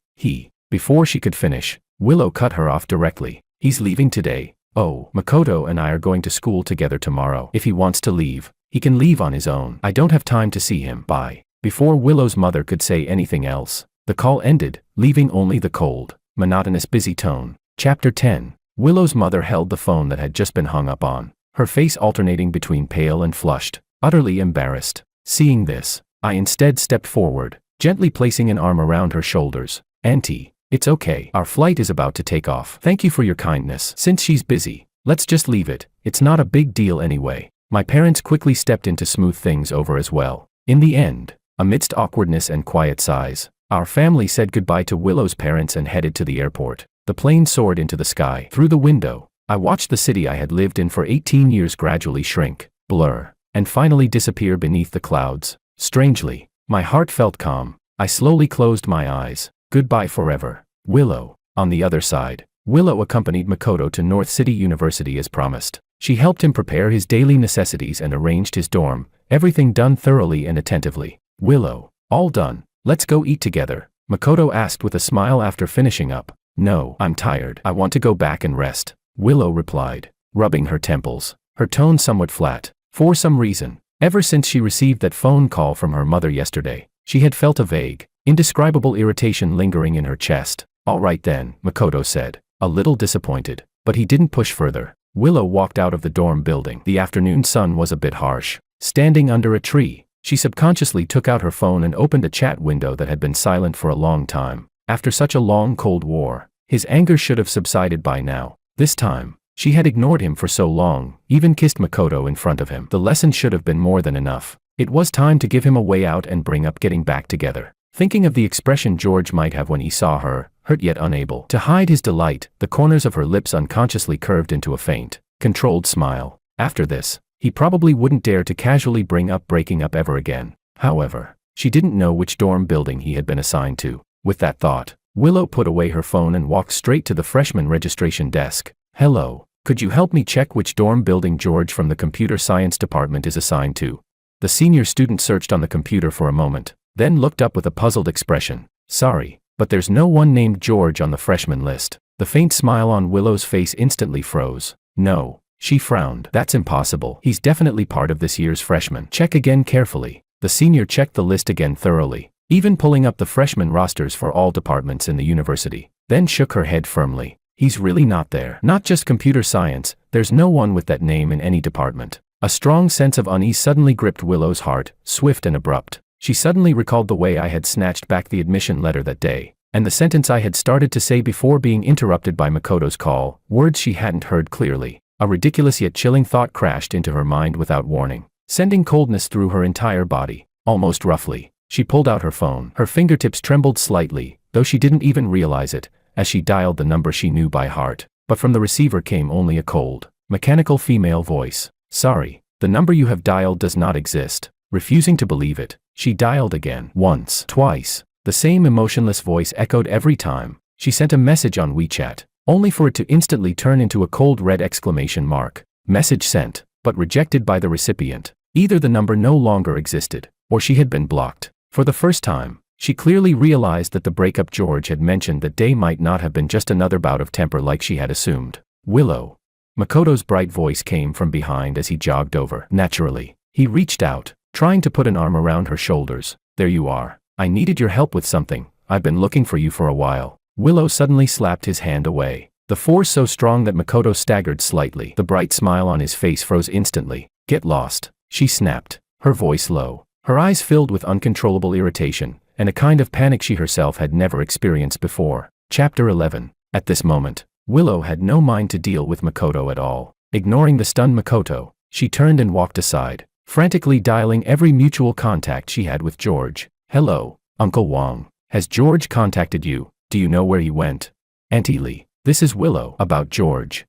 Before she could finish, Willow cut her off directly. He's leaving today. Oh, Makoto and I are going to school together tomorrow. If he wants to leave, he can leave on his own. I don't have time to see him. Bye. Before Willow's mother could say anything else, the call ended, leaving only the cold, monotonous busy tone. Chapter 10. Willow's mother held the phone that had just been hung up on, her face alternating between pale and flushed, utterly embarrassed. Seeing this, I instead stepped forward, gently placing an arm around her shoulders. Auntie, it's okay. Our flight is about to take off. Thank you for your kindness. Since she's busy, let's just leave it. It's not a big deal anyway. My parents quickly stepped in to smooth things over as well. In the end, amidst awkwardness and quiet sighs, our family said goodbye to Willow's parents and headed to the airport. The plane soared into the sky. Through the window, I watched the city I had lived in for 18 years gradually shrink, blur, and finally disappear beneath the clouds. Strangely, my heart felt calm. I slowly closed my eyes. Goodbye forever. Willow. On the other side, Willow accompanied Makoto to North City University as promised. She helped him prepare his daily necessities and arranged his dorm, everything done thoroughly and attentively. Willow. All done. Let's go eat together, Makoto asked with a smile after finishing up. No, I'm tired. I want to go back and rest, Willow replied, rubbing her temples, her tone somewhat flat. For some reason, ever since she received that phone call from her mother yesterday, she had felt a vague, indescribable irritation lingering in her chest. All right then, Makoto said, a little disappointed, but he didn't push further. Willow walked out of the dorm building. The afternoon sun was a bit harsh. Standing under a tree, she subconsciously took out her phone and opened a chat window that had been silent for a long time. After such a long Cold War, his anger should have subsided by now. This time, she had ignored him for so long, even kissed Makoto in front of him. The lesson should have been more than enough. It was time to give him a way out and bring up getting back together. Thinking of the expression George might have when he saw her, hurt yet unable to hide his delight, the corners of her lips unconsciously curved into a faint, controlled smile. After this, he probably wouldn't dare to casually bring up breaking up ever again. However, she didn't know which dorm building he had been assigned to. With that thought, Willow put away her phone and walked straight to the freshman registration desk. Hello, could you help me check which dorm building George from the computer science department is assigned to? The senior student searched on the computer for a moment, then looked up with a puzzled expression. Sorry, but there's no one named George on the freshman list. The faint smile on Willow's face instantly froze. No, she frowned. That's impossible. He's definitely part of this year's freshman. Check again carefully. The senior checked the list again thoroughly, even pulling up the freshman rosters for all departments in the university, then shook her head firmly. He's really not there. Not just computer science, there's no one with that name in any department. A strong sense of unease suddenly gripped Willow's heart, swift and abrupt. She suddenly recalled the way I had snatched back the admission letter that day, and the sentence I had started to say before being interrupted by Makoto's call, words she hadn't heard clearly. A ridiculous yet chilling thought crashed into her mind without warning, sending coldness through her entire body. Almost roughly, she pulled out her phone. Her fingertips trembled slightly, though she didn't even realize it, as she dialed the number she knew by heart. But from the receiver came only a cold, mechanical female voice. Sorry, the number you have dialed does not exist. Refusing to believe it, she dialed again. Once, twice. The same emotionless voice echoed every time. She sent a message on WeChat, only for it to instantly turn into a cold red exclamation mark. Message sent, but rejected by the recipient. Either the number no longer existed, or she had been blocked. For the first time, she clearly realized that the breakup George had mentioned that day might not have been just another bout of temper like she had assumed. Willow. Makoto's bright voice came from behind as he jogged over. Naturally, he reached out, trying to put an arm around her shoulders. There you are. I needed your help with something. I've been looking for you for a while. Willow suddenly slapped his hand away, the force so strong that Makoto staggered slightly. The bright smile on his face froze instantly. Get lost, she snapped, her voice low, her eyes filled with uncontrollable irritation, and a kind of panic she herself had never experienced before. Chapter 11. At this moment, Willow had no mind to deal with Makoto at all. Ignoring the stunned Makoto, she turned and walked aside, frantically dialing every mutual contact she had with George. Hello, Uncle Wong. Has George contacted you? Do you know where he went? Auntie Lee, this is Willow. About George.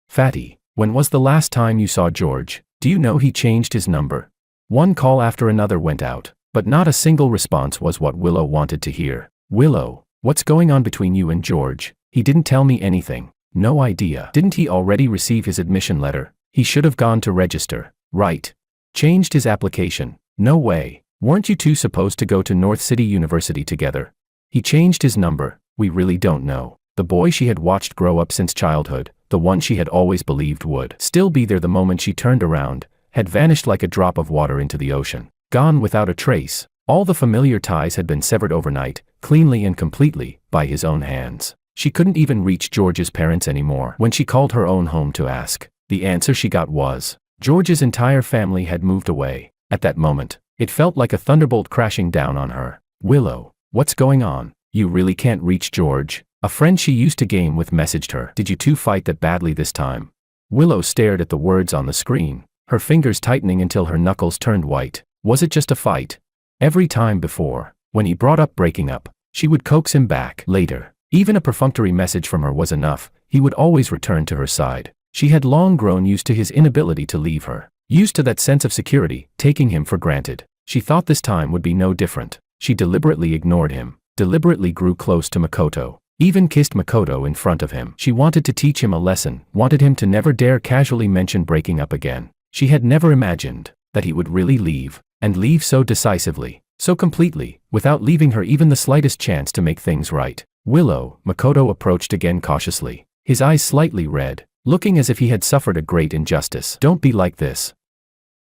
Fatty, when was the last time you saw George? Do you know he changed his number? One call after another went out, but not a single response was what Willow wanted to hear. Willow, what's going on between you and George? He didn't tell me anything. No idea. Didn't he already receive his admission letter? He should have gone to register. Right. Changed his application. No way. Weren't you two supposed to go to North City University together? He changed his number. We really don't know. The boy she had watched grow up since childhood, the one she had always believed would still be there the moment she turned around, had vanished like a drop of water into the ocean. Gone without a trace. All the familiar ties had been severed overnight, cleanly and completely, by his own hands. She couldn't even reach George's parents anymore. When she called her own home to ask, the answer she got was, George's entire family had moved away. At that moment, it felt like a thunderbolt crashing down on her. Willow, what's going on? You really can't reach George? A friend she used to game with messaged her. Did you two fight that badly this time? Willow stared at the words on the screen, her fingers tightening until her knuckles turned white. Was it just a fight? Every time before, when he brought up breaking up, she would coax him back. Later, even a perfunctory message from her was enough. He would always return to her side. She had long grown used to his inability to leave her, used to that sense of security, taking him for granted. She thought this time would be no different. She deliberately ignored him, deliberately grew close to Makoto, even kissed Makoto in front of him. She wanted to teach him a lesson, wanted him to never dare casually mention breaking up again. She had never imagined that he would really leave, and leave so decisively, so completely, without leaving her even the slightest chance to make things right. Willow, Makoto approached again cautiously, his eyes slightly red, looking as if he had suffered a great injustice. Don't be like this.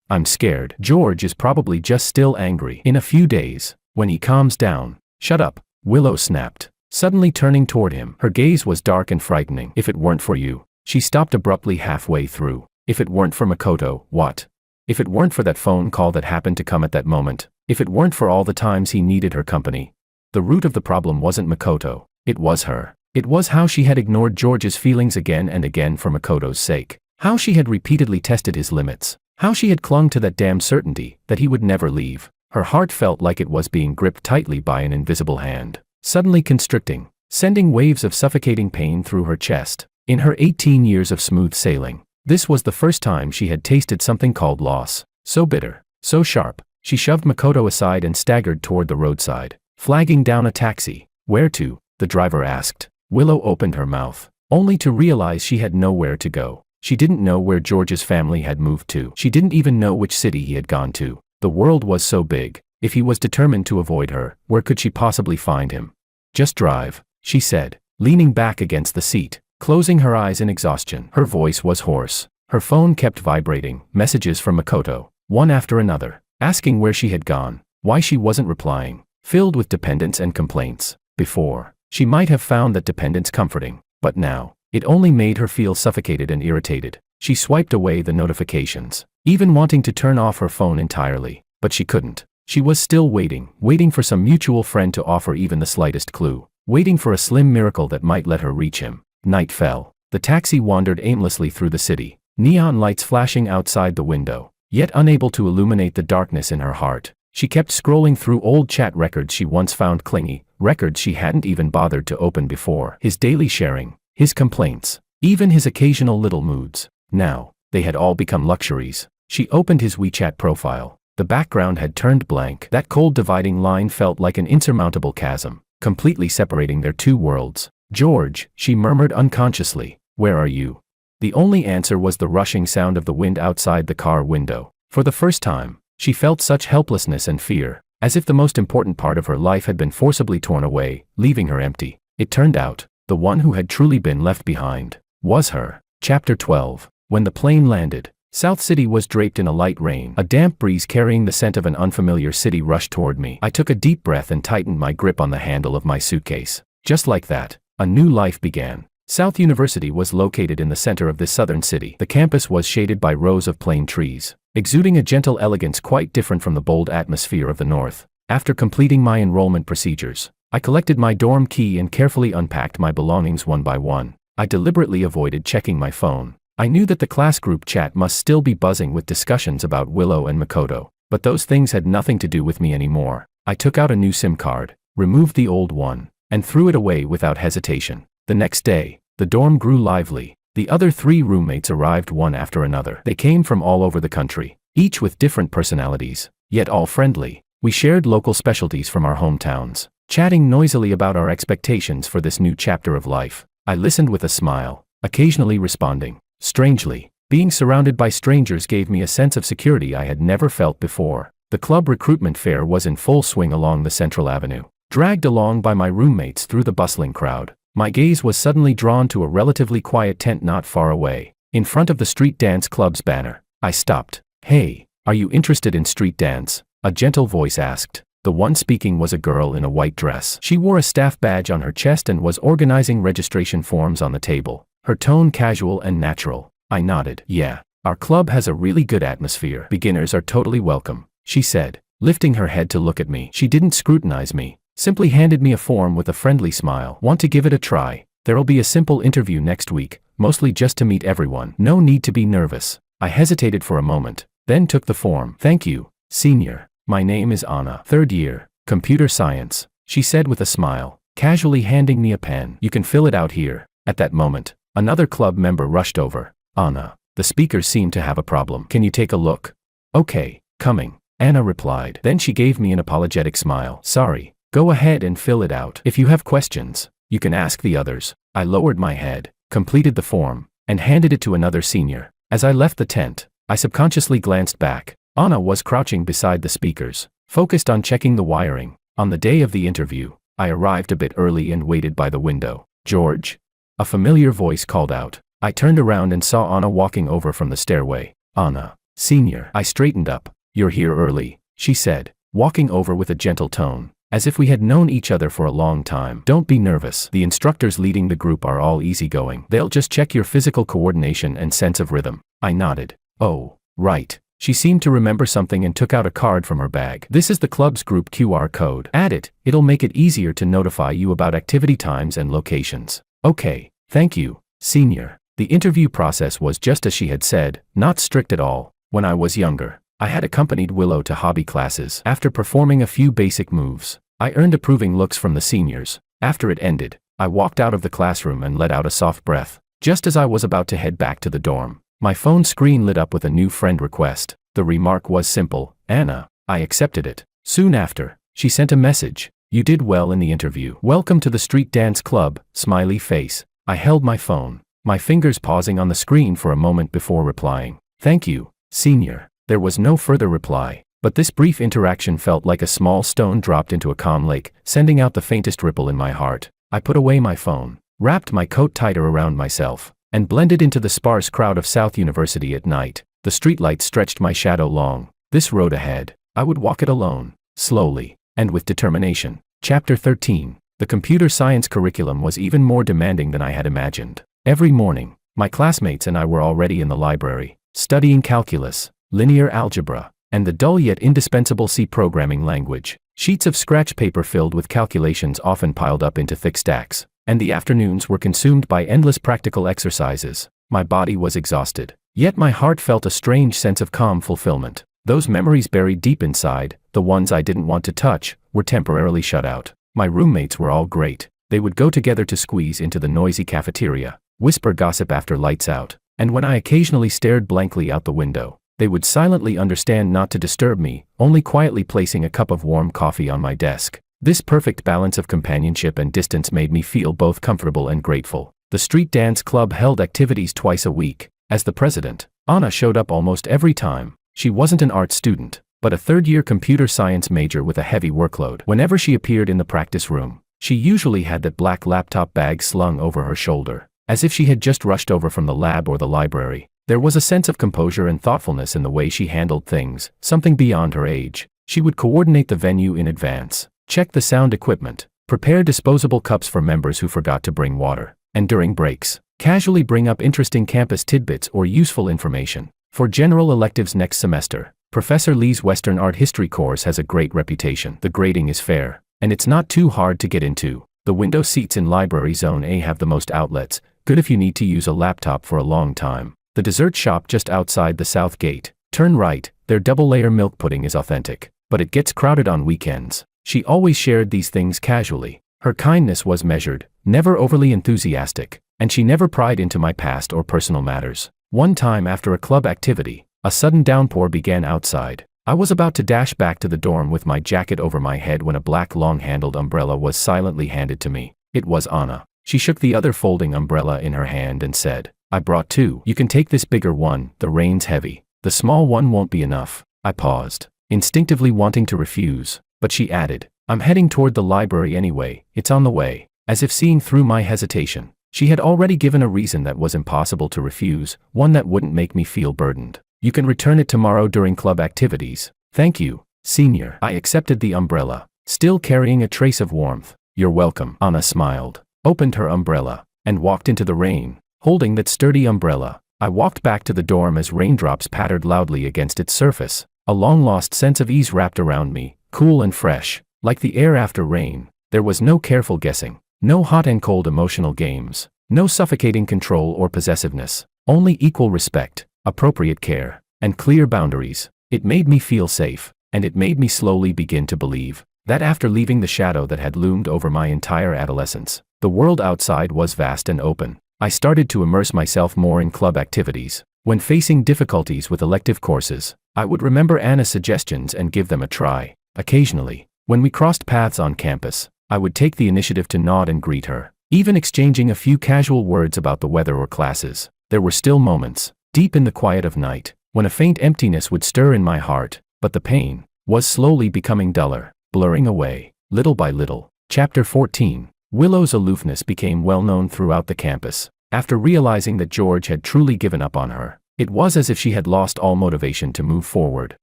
I'm scared. George is probably just still angry. In a few days, when he calms down. Shut up, Willow snapped, suddenly turning toward him. Her gaze was dark and frightening. If it weren't for you. She stopped abruptly halfway through. If it weren't for Makoto, what? If it weren't for that phone call that happened to come at that moment, if it weren't for all the times he needed her company. The root of the problem wasn't Makoto, it was her. It was how she had ignored George's feelings again and again for Makoto's sake. How she had repeatedly tested his limits. How she had clung to that damn certainty that he would never leave. Her heart felt like it was being gripped tightly by an invisible hand, suddenly constricting, sending waves of suffocating pain through her chest. In her 18 years of smooth sailing, this was the first time she had tasted something called loss. So bitter, so sharp. She shoved Makoto aside and staggered toward the roadside, flagging down a taxi. Where to? The driver asked. Willow opened her mouth, only to realize she had nowhere to go. She didn't know where George's family had moved to. She didn't even know which city he had gone to. The world was so big. If he was determined to avoid her, where could she possibly find him? Just drive, she said, leaning back against the seat, closing her eyes in exhaustion. Her voice was hoarse. Her phone kept vibrating, messages from Makoto, one after another, asking where she had gone, why she wasn't replying, filled with dependence and complaints. Before, she might have found that dependence comforting, but now, it only made her feel suffocated and irritated. She swiped away the notifications, even wanting to turn off her phone entirely, but she couldn't. She was still waiting for some mutual friend to offer even the slightest clue, waiting for a slim miracle that might let her reach him. Night fell. The taxi wandered aimlessly through the city, neon lights flashing outside the window, yet unable to illuminate the darkness in her heart. She kept scrolling through old chat records she once found clingy, records she hadn't even bothered to open before. His daily sharing, his complaints, even his occasional little moods. Now, they had all become luxuries. She opened his WeChat profile. The background had turned blank. That cold dividing line felt like an insurmountable chasm, completely separating their two worlds. George, she murmured unconsciously, where are you? The only answer was the rushing sound of the wind outside the car window. For the first time, she felt such helplessness and fear, as if the most important part of her life had been forcibly torn away, leaving her empty. It turned out, the one who had truly been left behind was her. Chapter 12. When the plane landed, South City was draped in a light rain. A damp breeze carrying the scent of an unfamiliar city rushed toward me. I took a deep breath and tightened my grip on the handle of my suitcase. Just like that, a new life began. South University was located in the center of this southern city. The campus was shaded by rows of plane trees, exuding a gentle elegance quite different from the bold atmosphere of the north. After completing my enrollment procedures, I collected my dorm key and carefully unpacked my belongings one by one. I deliberately avoided checking my phone. I knew that the class group chat must still be buzzing with discussions about Willow and Makoto, but those things had nothing to do with me anymore. I took out a new SIM card, removed the old one, and threw it away without hesitation. The next day, the dorm grew lively. The other 3 roommates arrived one after another. They came from all over the country, each with different personalities, yet all friendly. We shared local specialties from our hometowns, chatting noisily about our expectations for this new chapter of life. I listened with a smile, occasionally responding, strangely, Being surrounded by strangers gave me a sense of security I had never felt before. The club recruitment fair was in full swing along the Central Avenue. Dragged along by my roommates through the bustling crowd, my gaze was suddenly drawn to a relatively quiet tent not far away, in front of the Street Dance Club's banner. I stopped. "Hey, are you interested in street dance?" a gentle voice asked. The one speaking was a girl in a white dress. She wore a staff badge on her chest and was organizing registration forms on the table, her tone casual and natural. I nodded. "Yeah, our club has a really good atmosphere. Beginners are totally welcome," she said, lifting her head to look at me. She didn't scrutinize me, simply handed me a form with a friendly smile. "Want to give it a try? There'll be a simple interview next week, mostly just to meet everyone. No need to be nervous." I hesitated for a moment, then took the form. "Thank you, senior. My name is Anna. 3rd year, computer science," she said with a smile, casually handing me a pen. "You can fill it out here." At that moment, another club member rushed over. "Anna, the speakers seem to have a problem. Can you take a look?" "Okay, coming," Anna replied. Then she gave me an apologetic smile. "Sorry, go ahead and fill it out. If you have questions, you can ask the others." I lowered my head, completed the form, and handed it to another senior. As I left the tent, I subconsciously glanced back. Anna was crouching beside the speakers, focused on checking the wiring. On the day of the interview, I arrived a bit early and waited by the window. "George?" a familiar voice called out. I turned around and saw Anna walking over from the stairway. "Anna, senior." I straightened up. "You're here early," she said, walking over with a gentle tone, as if we had known each other for a long time. "Don't be nervous. The instructors leading the group are all easygoing. They'll just check your physical coordination and sense of rhythm." I nodded. "Oh, right." She seemed to remember something and took out a card from her bag. "This is the club's group QR code. Add it. It'll make it easier to notify you about activity times and locations." "Okay, thank you, senior." The interview process was just as she had said, not strict at all. When I was younger, I had accompanied Willow to hobby classes. After performing a few basic moves, I earned approving looks from the seniors. After it ended, I walked out of the classroom and let out a soft breath. Just as I was about to head back to the dorm, my phone screen lit up with a new friend request. The remark was simple, "Anna." I accepted it. Soon after, she sent a message. "You did well in the interview. Welcome to the Street Dance Club," smiley face. I held my phone, my fingers pausing on the screen for a moment before replying. "Thank you, senior." There was no further reply, but this brief interaction felt like a small stone dropped into a calm lake, sending out the faintest ripple in my heart. I put away my phone, wrapped my coat tighter around myself, and blended into the sparse crowd of South University at night. The streetlights stretched my shadow long. This road ahead, I would walk it alone, slowly, and with determination. Chapter 13. The computer science curriculum was even more demanding than I had imagined. Every morning, my classmates and I were already in the library, studying calculus, linear algebra, and the dull yet indispensable C programming language. Sheets of scratch paper filled with calculations often piled up into thick stacks, and the afternoons were consumed by endless practical exercises. My body was exhausted, yet my heart felt a strange sense of calm fulfillment. Those memories buried deep inside, the ones I didn't want to touch, were temporarily shut out. My roommates were all great. They would go together to squeeze into the noisy cafeteria, whisper gossip after lights out, and when I occasionally stared blankly out the window, they would silently understand not to disturb me, only quietly placing a cup of warm coffee on my desk. This perfect balance of companionship and distance made me feel both comfortable and grateful. The Street Dance Club held activities twice a week. As the president, Anna showed up almost every time. She wasn't an art student, but a third-year computer science major with a heavy workload. Whenever she appeared in the practice room, she usually had that black laptop bag slung over her shoulder, as if she had just rushed over from the lab or the library. There was a sense of composure and thoughtfulness in the way she handled things, something beyond her age. She would coordinate the venue in advance, check the sound equipment, prepare disposable cups for members who forgot to bring water, and during breaks, casually bring up interesting campus tidbits or useful information. For general electives next semester, Professor Lee's Western Art History course has a great reputation. The grading is fair, and it's not too hard to get into. The window seats in Library Zone A have the most outlets, good if you need to use a laptop for a long time. The dessert shop just outside the south gate, turn right, their double-layer milk pudding is authentic, but it gets crowded on weekends. She always shared these things casually. Her kindness was measured, never overly enthusiastic, and she never pried into my past or personal matters. One time after a club activity, a sudden downpour began outside. I was about to dash back to the dorm with my jacket over my head when a black long-handled umbrella was silently handed to me. It was Anna. She shook the other folding umbrella in her hand and said, I brought two. You can take this bigger one, the rain's heavy. The small one won't be enough. I paused, instinctively wanting to refuse, but she added, I'm heading toward the library anyway, it's on the way. As if seeing through my hesitation, she had already given a reason that was impossible to refuse, one that wouldn't make me feel burdened. You can return it tomorrow during club activities. Thank you, senior. I accepted the umbrella, still carrying a trace of warmth. You're welcome. Anna smiled, opened her umbrella, and walked into the rain, holding that sturdy umbrella. I walked back to the dorm as raindrops pattered loudly against its surface. A long-lost sense of ease wrapped around me, cool and fresh, like the air after rain. There was no careful guessing, no hot and cold emotional games, no suffocating control or possessiveness, only equal respect, appropriate care, and clear boundaries. It made me feel safe, and it made me slowly begin to believe that after leaving the shadow that had loomed over my entire adolescence, the world outside was vast and open. I started to immerse myself more in club activities. When facing difficulties with elective courses, I would remember Anna's suggestions and give them a try. Occasionally, when we crossed paths on campus, I would take the initiative to nod and greet her, even exchanging a few casual words about the weather or classes. There were still moments, deep in the quiet of night, when a faint emptiness would stir in my heart, but the pain was slowly becoming duller, blurring away, little by little. Chapter 14. Willow's aloofness became well known throughout the campus. After realizing that George had truly given up on her, it was as if she had lost all motivation to move forward.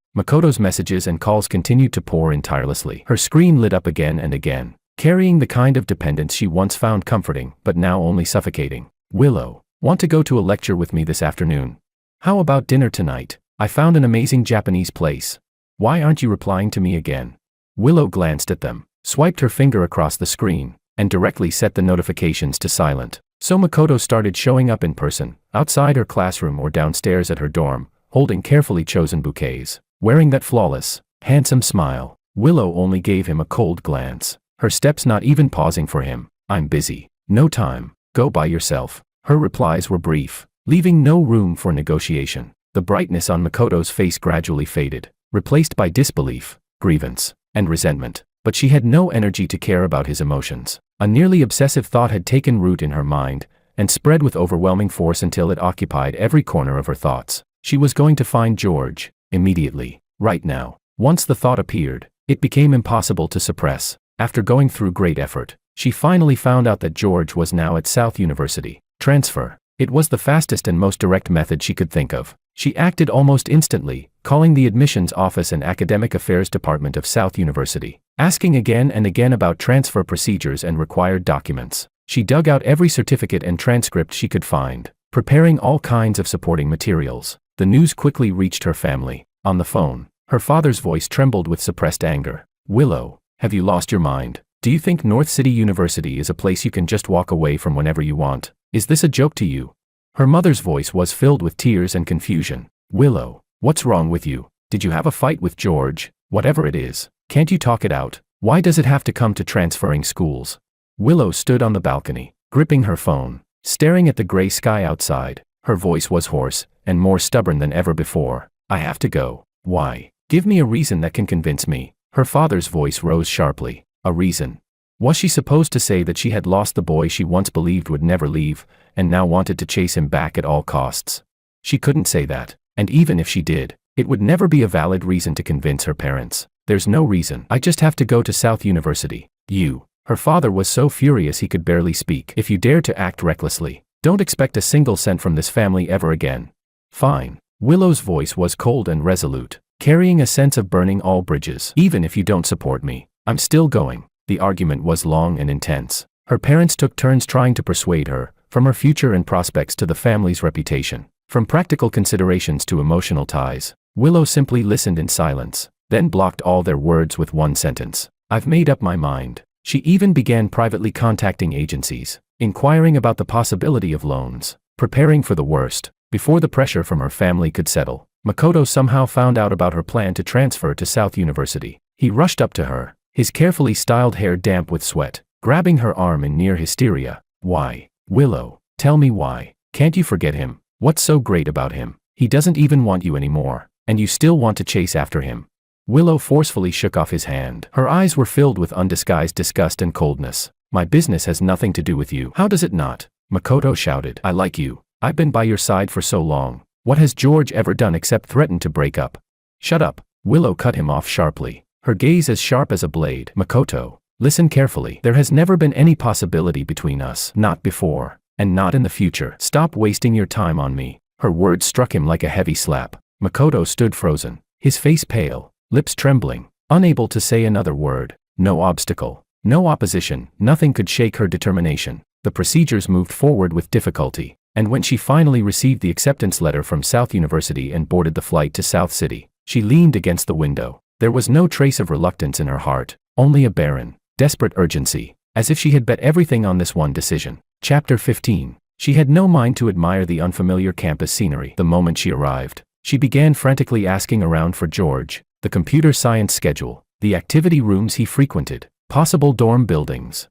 Makoto's messages and calls continued to pour in tirelessly. Her screen lit up again and again, carrying the kind of dependence she once found comforting but now only suffocating. Willow, want to go to a lecture with me this afternoon? How about dinner tonight? I found an amazing Japanese place. Why aren't you replying to me again? Willow glanced at them, swiped her finger across the screen, and directly set the notifications to silent. So Makoto started showing up in person, outside her classroom or downstairs at her dorm, holding carefully chosen bouquets, wearing that flawless, handsome smile. Willow only gave him a cold glance, her steps not even pausing for him. I'm busy. No time. Go by yourself. Her replies were brief, leaving no room for negotiation. The brightness on Makoto's face gradually faded, replaced by disbelief, grievance, and resentment. But she had no energy to care about his emotions. A nearly obsessive thought had taken root in her mind, and spread with overwhelming force until it occupied every corner of her thoughts. She was going to find George, immediately, right now. Once the thought appeared, it became impossible to suppress. After going through great effort, she finally found out that George was now at South University. Transfer. It was the fastest and most direct method she could think of. She acted almost instantly, calling the admissions office and academic affairs department of South University, asking again and again about transfer procedures and required documents. She dug out every certificate and transcript she could find, preparing all kinds of supporting materials. The news quickly reached her family. On the phone, her father's voice trembled with suppressed anger. Willow, have you lost your mind? Do you think North City University is a place you can just walk away from whenever you want? Is this a joke to you? Her mother's voice was filled with tears and confusion. Willow, what's wrong with you? Did you have a fight with George? Whatever it is, can't you talk it out? Why does it have to come to transferring schools? Willow stood on the balcony, gripping her phone, staring at the gray sky outside. Her voice was hoarse, and more stubborn than ever before. I have to go. Why? Give me a reason that can convince me. Her father's voice rose sharply. A reason? Was she supposed to say that she had lost the boy she once believed would never leave, and now wanted to chase him back at all costs? She couldn't say that, and even if she did, it would never be a valid reason to convince her parents. There's no reason. I just have to go to South University. You. Her father was so furious he could barely speak. If you dare to act recklessly, don't expect a single cent from this family ever again. Fine. Willow's voice was cold and resolute, carrying a sense of burning all bridges. Even if you don't support me, I'm still going. The argument was long and intense. Her parents took turns trying to persuade her, from her future and prospects to the family's reputation, from practical considerations to emotional ties. Willow simply listened in silence, then blocked all their words with one sentence. I've made up my mind. She even began privately contacting agencies, inquiring about the possibility of loans, preparing for the worst. Before the pressure from her family could settle, Makoto somehow found out about her plan to transfer to South University. He rushed up to her, his carefully styled hair damp with sweat, grabbing her arm in near hysteria. Why? Willow, tell me why. Can't you forget him? What's so great about him? He doesn't even want you anymore, and you still want to chase after him. Willow forcefully shook off his hand. Her eyes were filled with undisguised disgust and coldness. My business has nothing to do with you. How does it not? Makoto shouted. I like you. I've been by your side for so long. What has George ever done except threaten to break up? Shut up. Willow cut him off sharply, her gaze as sharp as a blade. Makoto, listen carefully. There has never been any possibility between us. Not before, and not in the future. Stop wasting your time on me. Her words struck him like a heavy slap. Makoto stood frozen, his face pale, lips trembling, unable to say another word. No obstacle, no opposition, nothing could shake her determination. The procedures moved forward with difficulty, and when she finally received the acceptance letter from South University and boarded the flight to South City, she leaned against the window. There was no trace of reluctance in her heart, only a barren, desperate urgency, as if she had bet everything on this one decision. Chapter 15. She had no mind to admire the unfamiliar campus scenery. The moment she arrived, she began frantically asking around for George, the computer science schedule, the activity rooms he frequented, possible dorm buildings.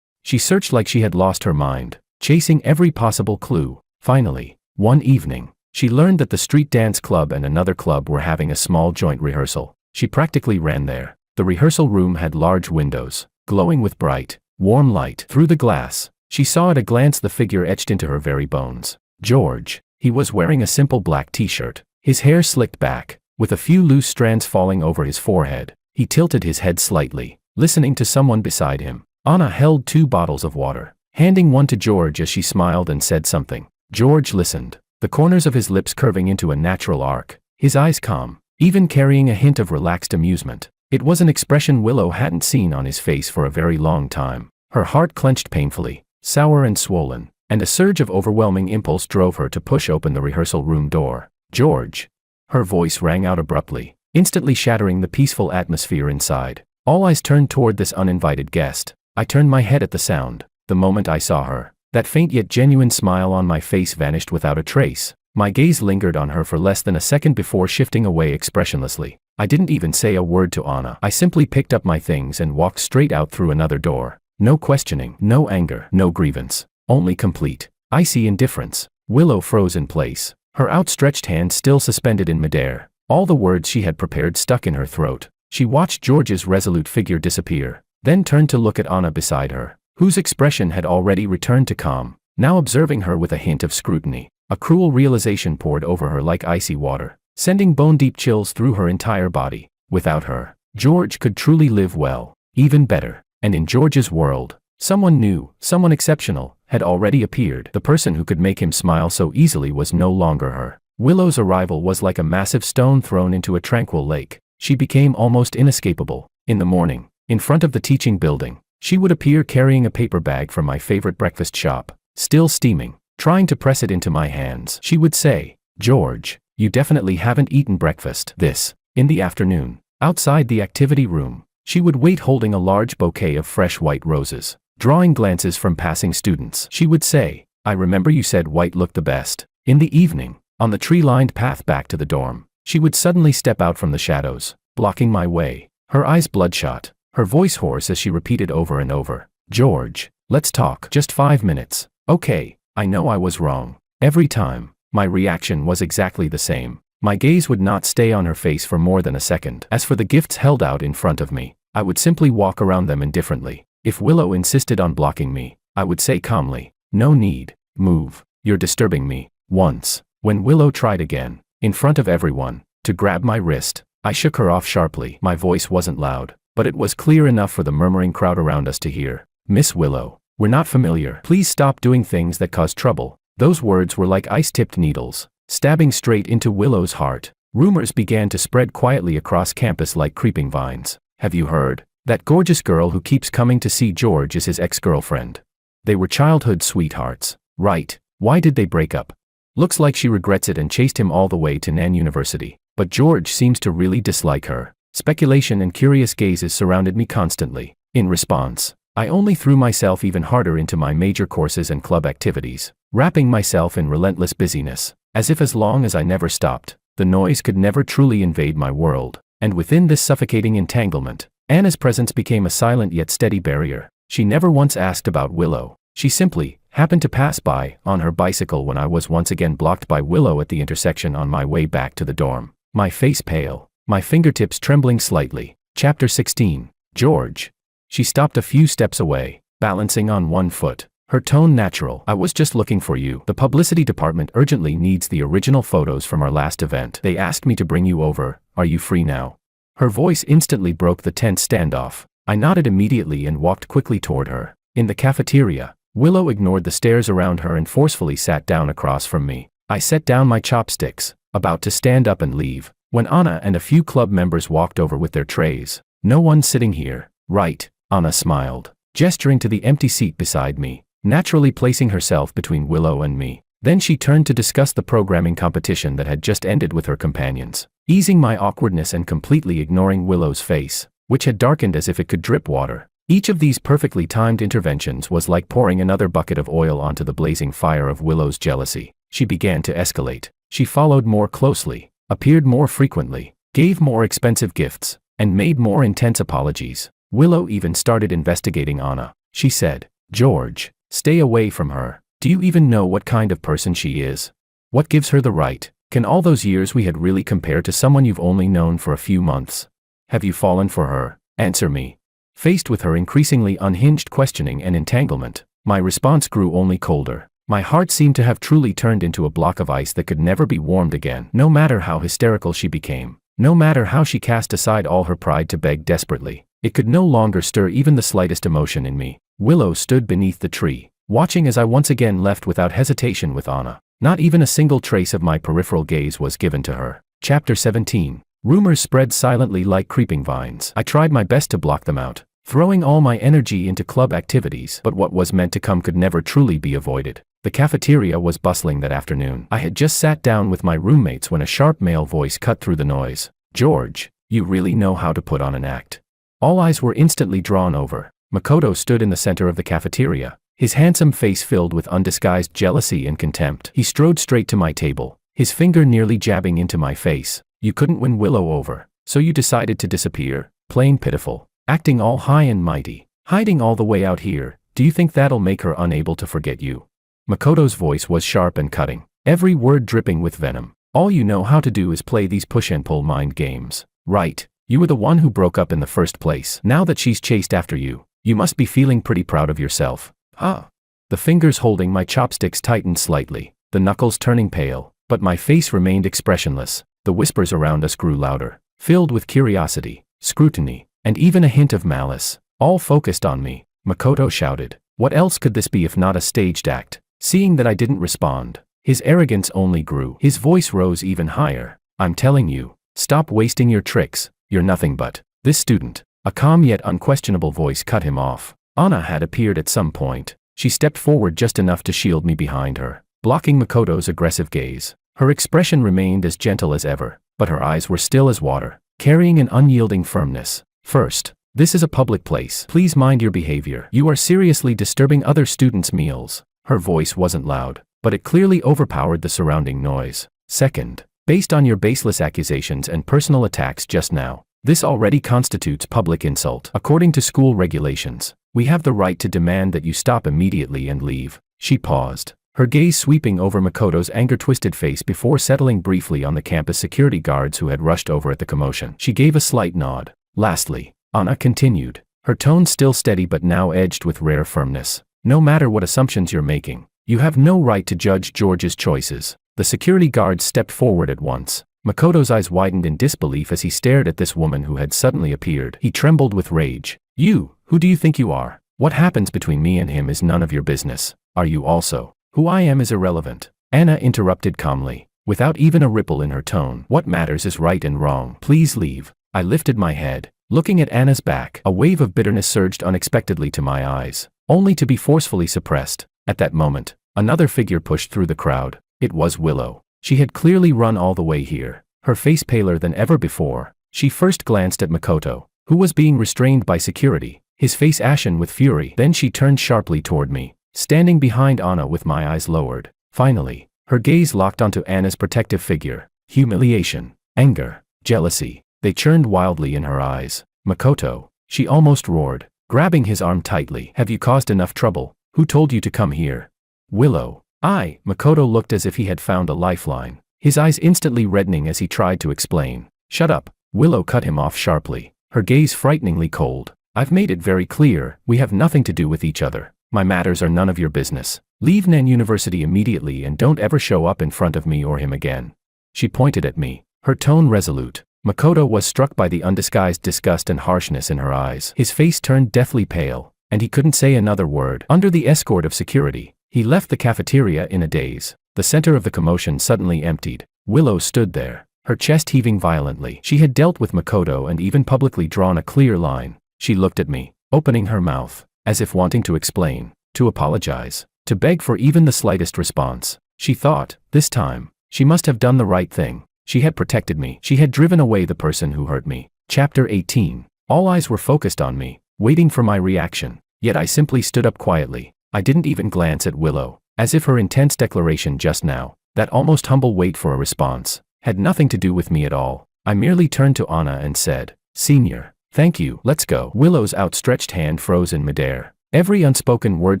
She searched like she had lost her mind, chasing every possible clue. Finally, one evening, she learned that the street dance club and another club were having a small joint rehearsal. She practically ran there. The rehearsal room had large windows, glowing with bright, warm light. Through the glass, she saw at a glance the figure etched into her very bones. George. He was wearing a simple black t-shirt, his hair slicked back, with a few loose strands falling over his forehead. He tilted his head slightly, listening to someone beside him. Anna held 2 bottles of water, handing one to George as she smiled and said something. George listened, the corners of his lips curving into a natural arc, his eyes calm, even carrying a hint of relaxed amusement. It was an expression Willow hadn't seen on his face for a very long time. Her heart clenched painfully, sour and swollen, and a surge of overwhelming impulse drove her to push open the rehearsal room door. George. Her voice rang out abruptly, instantly shattering the peaceful atmosphere inside. All eyes turned toward this uninvited guest. I turned my head at the sound. The moment I saw her, that faint yet genuine smile on my face vanished without a trace. My gaze lingered on her for less than a second before shifting away expressionlessly. I didn't even say a word to Anna. I simply picked up my things and walked straight out through another door. No questioning, no anger, no grievance. Only complete, icy indifference. Willow froze in place, her outstretched hand still suspended in midair. All the words she had prepared stuck in her throat. She watched George's resolute figure disappear, then turned to look at Anna beside her, whose expression had already returned to calm, now observing her with a hint of scrutiny. A cruel realization poured over her like icy water, sending bone-deep chills through her entire body. Without her, George could truly live well, even better. And in George's world, someone new, someone exceptional, had already appeared. The person who could make him smile so easily was no longer her. Willow's arrival was like a massive stone thrown into a tranquil lake. She became almost inescapable. In the morning, in front of the teaching building, she would appear carrying a paper bag from my favorite breakfast shop, still steaming, trying to press it into my hands. She would say, "George, you definitely haven't eaten breakfast." This, in the afternoon, outside the activity room, she would wait holding a large bouquet of fresh white roses. Drawing glances from passing students, she would say, "I remember you said white looked the best." In the evening, on the tree-lined path back to the dorm, she would suddenly step out from the shadows, blocking my way, her eyes bloodshot, her voice hoarse as she repeated over and over, "George, let's talk. Just 5 minutes. Okay, I know I was wrong." Every time, my reaction was exactly the same. My gaze would not stay on her face for more than a second. As for the gifts held out in front of me, I would simply walk around them indifferently. If Willow insisted on blocking me, I would say calmly, "No need. Move. You're disturbing me." Once, when Willow tried again, in front of everyone, to grab my wrist, I shook her off sharply. My voice wasn't loud, but it was clear enough for the murmuring crowd around us to hear. "Miss Willow, we're not familiar. Please stop doing things that cause trouble." Those words were like ice-tipped needles, stabbing straight into Willow's heart. Rumors began to spread quietly across campus like creeping vines. "Have you heard? That gorgeous girl who keeps coming to see George is his ex-girlfriend. They were childhood sweethearts, right? Why did they break up? Looks like she regrets it and chased him all the way to Nan University. But George seems to really dislike her." Speculation and curious gazes surrounded me constantly. In response, I only threw myself even harder into my major courses and club activities, wrapping myself in relentless busyness, as if as long as I never stopped, the noise could never truly invade my world. And within this suffocating entanglement, Anna's presence became a silent yet steady barrier. She never once asked about Willow. She simply happened to pass by on her bicycle when I was once again blocked by Willow at the intersection on my way back to the dorm. My face pale, my fingertips trembling slightly. Chapter 16. George. She stopped a few steps away, balancing on one foot, her tone natural. I was just looking for you. The publicity department urgently needs the original photos from our last event. They asked me to bring you over. Are you free now? Her voice instantly broke the tense standoff. I nodded immediately and walked quickly toward her. In the cafeteria, Willow ignored the stares around her and forcefully sat down across from me. I set down my chopsticks, about to stand up and leave, when Anna and a few club members walked over with their trays. No one sitting here, right? Anna smiled, gesturing to the empty seat beside me, naturally placing herself between Willow and me. Then she turned to discuss the programming competition that had just ended with her companions, easing my awkwardness and completely ignoring Willow's face, which had darkened as if it could drip water. Each of these perfectly timed interventions was like pouring another bucket of oil onto the blazing fire of Willow's jealousy. She began to escalate. She followed more closely, appeared more frequently, gave more expensive gifts, and made more intense apologies. Willow even started investigating Anna. She said, "George, stay away from her. Do you even know what kind of person she is? What gives her the right? Can all those years we had really compare to someone you've only known for a few months? Have you fallen for her? Answer me." Faced with her increasingly unhinged questioning and entanglement, my response grew only colder. My heart seemed to have truly turned into a block of ice that could never be warmed again. No matter how hysterical she became, no matter how she cast aside all her pride to beg desperately, it could no longer stir even the slightest emotion in me. Willow stood beneath the tree, watching as I once again left without hesitation with Anna. Not even a single trace of my peripheral gaze was given to her. Chapter 17. Rumors spread silently like creeping vines. I tried my best to block them out, throwing all my energy into club activities, but what was meant to come could never truly be avoided. The cafeteria was bustling that afternoon. I had just sat down with my roommates when a sharp male voice cut through the noise. "George, you really know how to put on an act." All eyes were instantly drawn over. Makoto stood in the center of the cafeteria, his handsome face filled with undisguised jealousy and contempt. He strode straight to my table, his finger nearly jabbing into my face. "You couldn't win Willow over, so you decided to disappear. Plain pitiful. Acting all high and mighty, hiding all the way out here. Do you think that'll make her unable to forget you?" Makoto's voice was sharp and cutting, every word dripping with venom. "All you know how to do is play these push and pull mind games, right? You were the one who broke up in the first place. Now that she's chased after you, you must be feeling pretty proud of yourself, huh?" The fingers holding my chopsticks tightened slightly, the knuckles turning pale, but my face remained expressionless. The whispers around us grew louder, filled with curiosity, scrutiny, and even a hint of malice, all focused on me. Makoto shouted, "What else could this be if not a staged act?" Seeing that I didn't respond, his arrogance only grew. His voice rose even higher. "I'm telling you, stop wasting your tricks. You're nothing but this student." A calm yet unquestionable voice cut him off. Anna had appeared at some point. She stepped forward just enough to shield me behind her, blocking Makoto's aggressive gaze. Her expression remained as gentle as ever, but her eyes were still as water, carrying an unyielding firmness. "First, this is a public place. Please mind your behavior. You are seriously disturbing other students' meals." Her voice wasn't loud, but it clearly overpowered the surrounding noise. "Second, based on your baseless accusations and personal attacks just now, this already constitutes public insult. According to school regulations, we have the right to demand that you stop immediately and leave." She paused, her gaze sweeping over Makoto's anger-twisted face before settling briefly on the campus security guards who had rushed over at the commotion. She gave a slight nod. "Lastly," Anna continued, her tone still steady but now edged with rare firmness, "no matter what assumptions you're making, you have no right to judge George's choices." The security guards stepped forward at once. Makoto's eyes widened in disbelief as he stared at this woman who had suddenly appeared. He trembled with rage. "You, who do you think you are? What happens between me and him is none of your business. Are you also? Who I am is irrelevant." Anna interrupted calmly, without even a ripple in her tone. "What matters is right and wrong. Please leave." I lifted my head, looking at Anna's back. A wave of bitterness surged unexpectedly to my eyes, only to be forcefully suppressed. At that moment, another figure pushed through the crowd. It was Willow. She had clearly run all the way here, her face paler than ever before. She first glanced at Makoto, who was being restrained by security, his face ashen with fury. Then she turned sharply toward me, standing behind Anna with my eyes lowered. Finally, her gaze locked onto Anna's protective figure. Humiliation, anger, jealousy, they churned wildly in her eyes. "Makoto," she almost roared, grabbing his arm tightly. "Have you caused enough trouble? Who told you to come here?" "Willow." Makoto looked as if he had found a lifeline, his eyes instantly reddening as he tried to explain. "Shut up." Willow cut him off sharply, her gaze frighteningly cold. "I've made it very clear, we have nothing to do with each other. My matters are none of your business. Leave Nen University immediately and don't ever show up in front of me or him again." She pointed at me, her tone resolute. Makoto was struck by the undisguised disgust and harshness in her eyes. His face turned deathly pale, and he couldn't say another word. Under the escort of security, he left the cafeteria in a daze. The center of the commotion suddenly emptied. Willow stood there, her chest heaving violently. She had dealt with Makoto and even publicly drawn a clear line. She looked at me, opening her mouth, as if wanting to explain, to apologize, to beg for even the slightest response. She thought, this time, she must have done the right thing. She had protected me. She had driven away the person who hurt me. Chapter 18. All eyes were focused on me, waiting for my reaction. Yet I simply stood up quietly. I didn't even glance at Willow, as if her intense declaration just now, that almost humble wait for a response, had nothing to do with me at all. I merely turned to Anna and said, "Senior, thank you, let's go." Willow's outstretched hand froze in midair, every unspoken word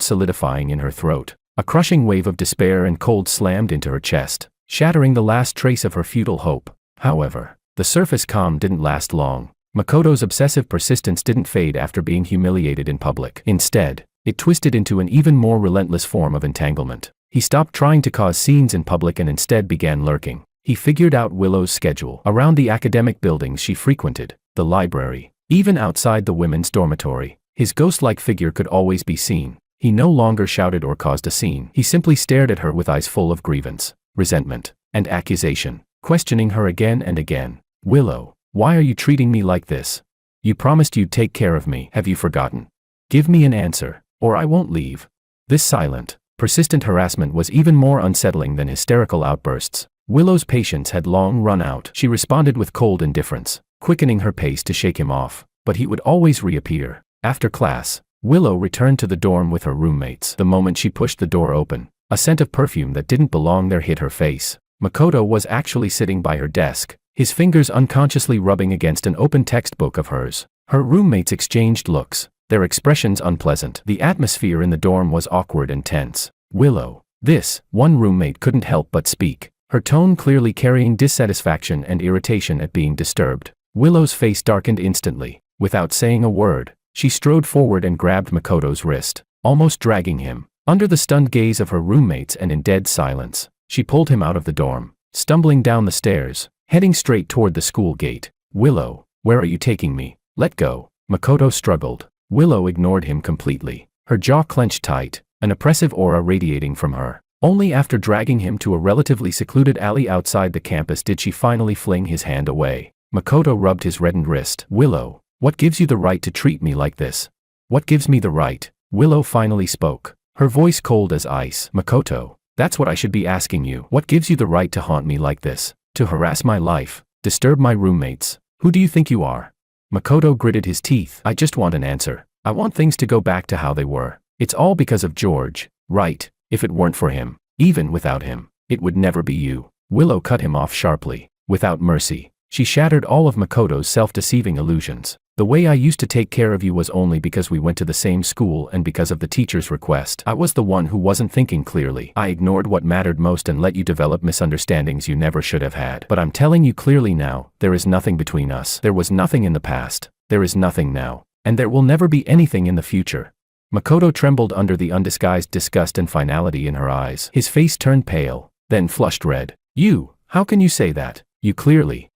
solidifying in her throat. A crushing wave of despair and cold slammed into her chest, shattering the last trace of her futile hope. However, the surface calm didn't last long. Makoto's obsessive persistence didn't fade after being humiliated in public. Instead, it twisted into an even more relentless form of entanglement. He stopped trying to cause scenes in public and instead began lurking. He figured out Willow's schedule around the academic buildings she frequented, the library, even outside the women's dormitory. His ghost-like figure could always be seen. He no longer shouted or caused a scene. He simply stared at her with eyes full of grievance, resentment, and accusation, questioning her again and again. "Willow, why are you treating me like this? You promised you'd take care of me. Have you forgotten? Give me an answer, or I won't leave." This silent, persistent harassment was even more unsettling than hysterical outbursts. Willow's patience had long run out. She responded with cold indifference, quickening her pace to shake him off, but he would always reappear. After class, Willow returned to the dorm with her roommates. The moment she pushed the door open, a scent of perfume that didn't belong there hit her face. Makoto was actually sitting by her desk, his fingers unconsciously rubbing against an open textbook of hers. Her roommates exchanged looks, their expressions unpleasant. The atmosphere in the dorm was awkward and tense. "Willow." This, one roommate couldn't help but speak, her tone clearly carrying dissatisfaction and irritation at being disturbed. Willow's face darkened instantly. Without saying a word, she strode forward and grabbed Makoto's wrist, almost dragging him. Under the stunned gaze of her roommates and in dead silence, she pulled him out of the dorm, stumbling down the stairs, heading straight toward the school gate. "Willow, where are you taking me? Let go." Makoto struggled. Willow ignored him completely, her jaw clenched tight, an oppressive aura radiating from her. Only after dragging him to a relatively secluded alley outside the campus did she finally fling his hand away. Makoto rubbed his reddened wrist. "Willow, what gives you the right to treat me like this?" "What gives me the right?" Willow finally spoke, her voice cold as ice. "Makoto, that's what I should be asking you. What gives you the right to haunt me like this? To harass my life? Disturb my roommates? Who do you think you are?" Makoto gritted his teeth. "I just want an answer. I want things to go back to how they were. It's all because of George, right? If it weren't for him, even without him, it would never be you." Willow cut him off sharply, without mercy. She shattered all of Makoto's self-deceiving illusions. "The way I used to take care of you was only because we went to the same school and because of the teacher's request. I was the one who wasn't thinking clearly. I ignored what mattered most and let you develop misunderstandings you never should have had. But I'm telling you clearly now, there is nothing between us. There was nothing in the past. There is nothing now. And there will never be anything in the future." Makoto trembled under the undisguised disgust and finality in her eyes. His face turned pale, then flushed red. "You, how can you say that? You clearly